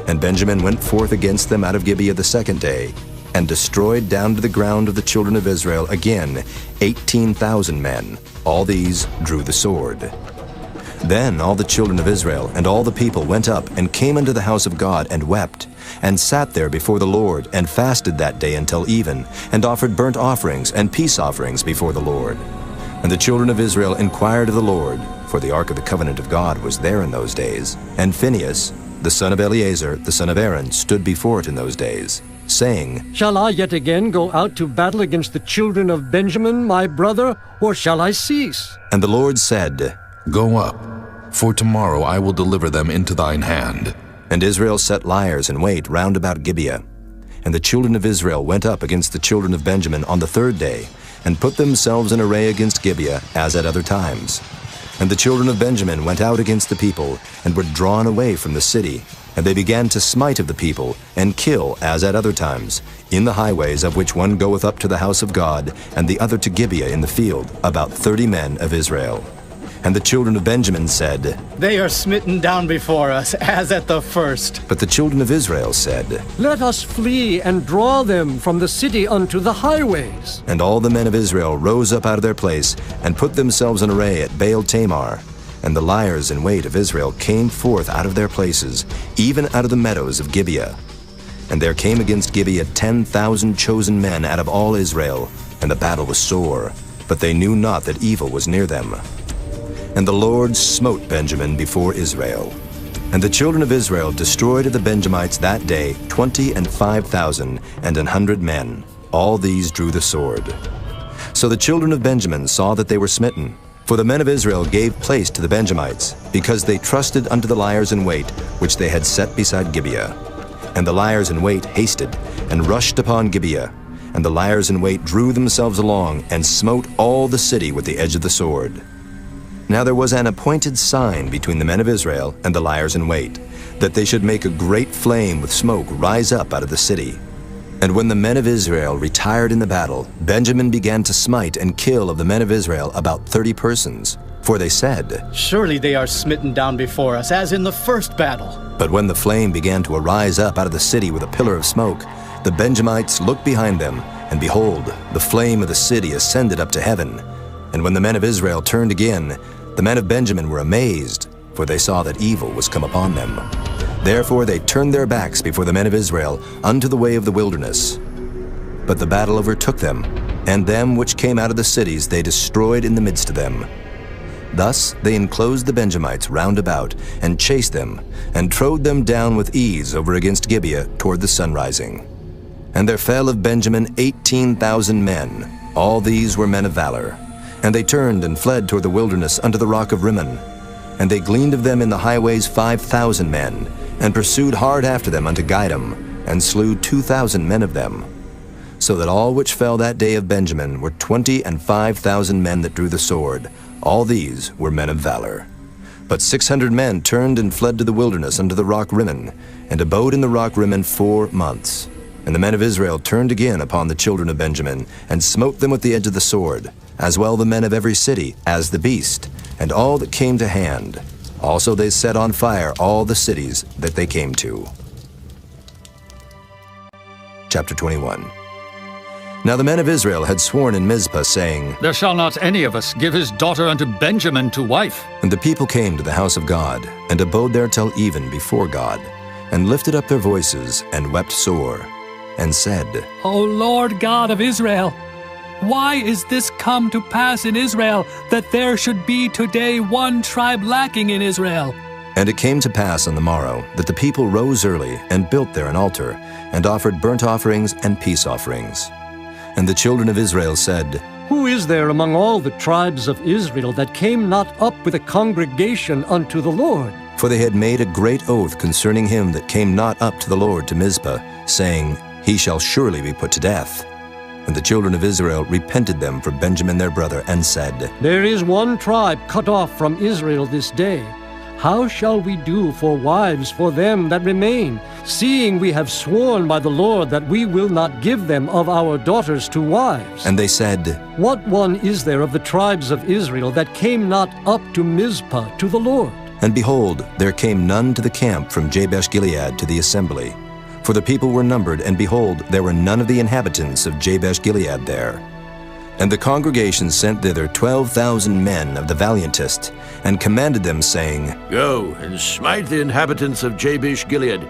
And Benjamin went forth against them out of Gibeah the second day, and destroyed down to the ground of the children of Israel again 18,000 men. All these drew the sword. Then all the children of Israel and all the people went up and came unto the house of God and wept, and sat there before the Lord, and fasted that day until even, and offered burnt offerings and peace offerings before the Lord. And the children of Israel inquired of the Lord, for the ark of the covenant of God was there in those days, and Phinehas, the son of Eleazar, the son of Aaron, stood before it in those days, saying, Shall I yet again go out to battle against the children of Benjamin, my brother, or shall I cease? And the Lord said, Go up, for tomorrow I will deliver them into thine hand. And Israel set liers in wait round about Gibeah. And the children of Israel went up against the children of Benjamin on the third day, and put themselves in array against Gibeah, as at other times. And the children of Benjamin went out against the people, and were drawn away from the city. And they began to smite of the people, and kill, as at other times, in the highways, of which one goeth up to the house of God, and the other to Gibeah in the field, about 30 men of Israel. And the children of Benjamin said, They are smitten down before us, as at the first. But the children of Israel said, Let us flee and draw them from the city unto the highways. And all the men of Israel rose up out of their place, and put themselves in array at Baal Tamar. And the liers in wait of Israel came forth out of their places, even out of the meadows of Gibeah. And there came against Gibeah 10,000 chosen men out of all Israel, and the battle was sore, but they knew not that evil was near them. And the Lord smote Benjamin before Israel. And the children of Israel destroyed of the Benjamites that day 25,000 and 100 men. All these drew the sword. So the children of Benjamin saw that they were smitten. For the men of Israel gave place to the Benjamites, because they trusted unto the liers in wait, which they had set beside Gibeah. And the liers in wait hasted, and rushed upon Gibeah. And the liers in wait drew themselves along, and smote all the city with the edge of the sword. Now there was an appointed sign between the men of Israel and the liers in wait, that they should make a great flame with smoke rise up out of the city. And when the men of Israel retired in the battle, Benjamin began to smite and kill of the men of Israel about 30 persons. For they said, Surely they are smitten down before us, as in the first battle. But when the flame began to arise up out of the city with a pillar of smoke, the Benjamites looked behind them, and behold, the flame of the city ascended up to heaven. And when the men of Israel turned again, the men of Benjamin were amazed, for they saw that evil was come upon them. Therefore they turned their backs before the men of Israel unto the way of the wilderness. But the battle overtook them, and them which came out of the cities they destroyed in the midst of them. Thus they enclosed the Benjamites round about, and chased them, and trode them down with ease over against Gibeah toward the sunrising. And there fell of Benjamin 18,000 men. All these were men of valor. And they turned and fled toward the wilderness unto the rock of Rimmon. And they gleaned of them in the highways 5,000 men, and pursued hard after them unto Gidom, and slew 2,000 men of them. So that all which fell that day of Benjamin were 25,000 men that drew the sword. All these were men of valor. But 600 men turned and fled to the wilderness unto the rock Rimmon, and abode in the rock Rimmon 4 months. And the men of Israel turned again upon the children of Benjamin, and smote them with the edge of the sword, as well the men of every city, as the beast, and all that came to hand. Also they set on fire all the cities that they came to. Chapter 21. Now the men of Israel had sworn in Mizpah, saying, There shall not any of us give his daughter unto Benjamin to wife. And the people came to the house of God, and abode there till even before God, and lifted up their voices, and wept sore, and said, O Lord God of Israel, why is this come to pass in Israel, that there should be today one tribe lacking in Israel? And it came to pass on the morrow, that the people rose early, and built there an altar, and offered burnt offerings and peace offerings. And the children of Israel said, Who is there among all the tribes of Israel that came not up with a congregation unto the Lord? For they had made a great oath concerning him that came not up to the Lord to Mizpah, saying, He shall surely be put to death. And the children of Israel repented them for Benjamin their brother, and said, There is one tribe cut off from Israel this day. How shall we do for wives for them that remain, seeing we have sworn by the Lord that we will not give them of our daughters to wives? And they said, What one is there of the tribes of Israel that came not up to Mizpah to the Lord? And behold, there came none to the camp from Jabesh-Gilead to the assembly. For the people were numbered, and behold, there were none of the inhabitants of Jabesh-Gilead there. And the congregation sent thither 12,000 men of the valiantest, and commanded them, saying, Go and smite the inhabitants of Jabesh-Gilead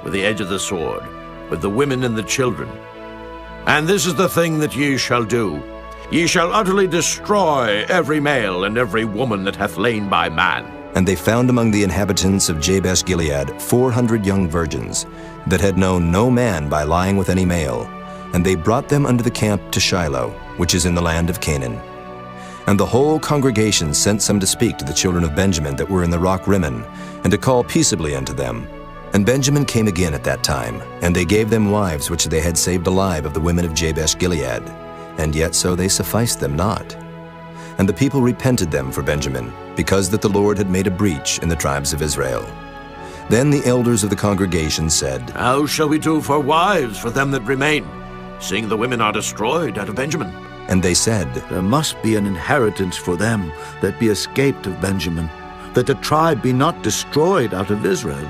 with the edge of the sword, with the women and the children. And this is the thing that ye shall do. Ye shall utterly destroy every male and every woman that hath lain by man. And they found among the inhabitants of Jabesh-Gilead 400 young virgins, that had known no man by lying with any male. And they brought them unto the camp to Shiloh, which is in the land of Canaan. And the whole congregation sent some to speak to the children of Benjamin that were in the rock Rimmon, and to call peaceably unto them. And Benjamin came again at that time, and they gave them wives which they had saved alive of the women of Jabesh-Gilead, and yet so they sufficed them not. And the people repented them for Benjamin, because that the Lord had made a breach in the tribes of Israel. Then the elders of the congregation said, How shall we do for wives for them that remain, seeing the women are destroyed out of Benjamin? And they said, There must be an inheritance for them that be escaped of Benjamin, that the tribe be not destroyed out of Israel.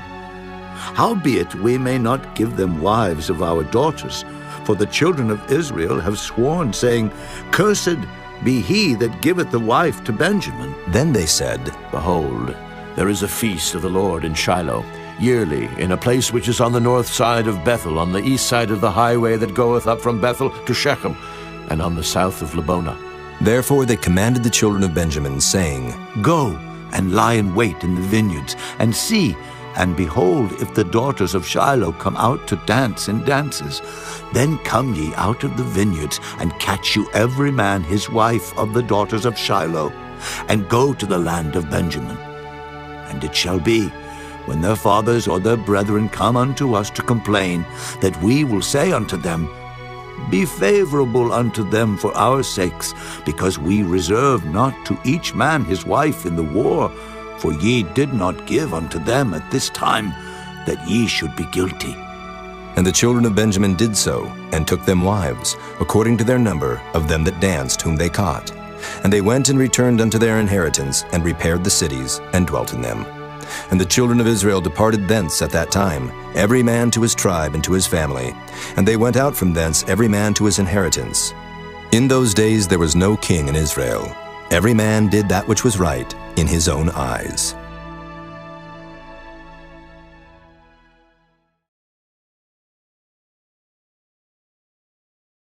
Howbeit we may not give them wives of our daughters, for the children of Israel have sworn, saying, Cursed be he that giveth the wife to Benjamin. Then they said, Behold, there is a feast of the Lord in Shiloh, yearly, in a place which is on the north side of Bethel, on the east side of the highway that goeth up from Bethel to Shechem, and on the south of Lebonah. Therefore they commanded the children of Benjamin, saying, Go and lie in wait in the vineyards, and see, and behold, if the daughters of Shiloh come out to dance in dances, then come ye out of the vineyards, and catch you every man his wife of the daughters of Shiloh, and go to the land of Benjamin. And it shall be, when their fathers or their brethren come unto us to complain, that we will say unto them, Be favorable unto them for our sakes, because we reserve not to each man his wife in the war, for ye did not give unto them at this time, that ye should be guilty. And the children of Benjamin did so, and took them wives, according to their number of them that danced whom they caught. And they went and returned unto their inheritance, and repaired the cities, and dwelt in them. And the children of Israel departed thence at that time, every man to his tribe and to his family. And they went out from thence every man to his inheritance. In those days there was no king in Israel. Every man did that which was right in his own eyes.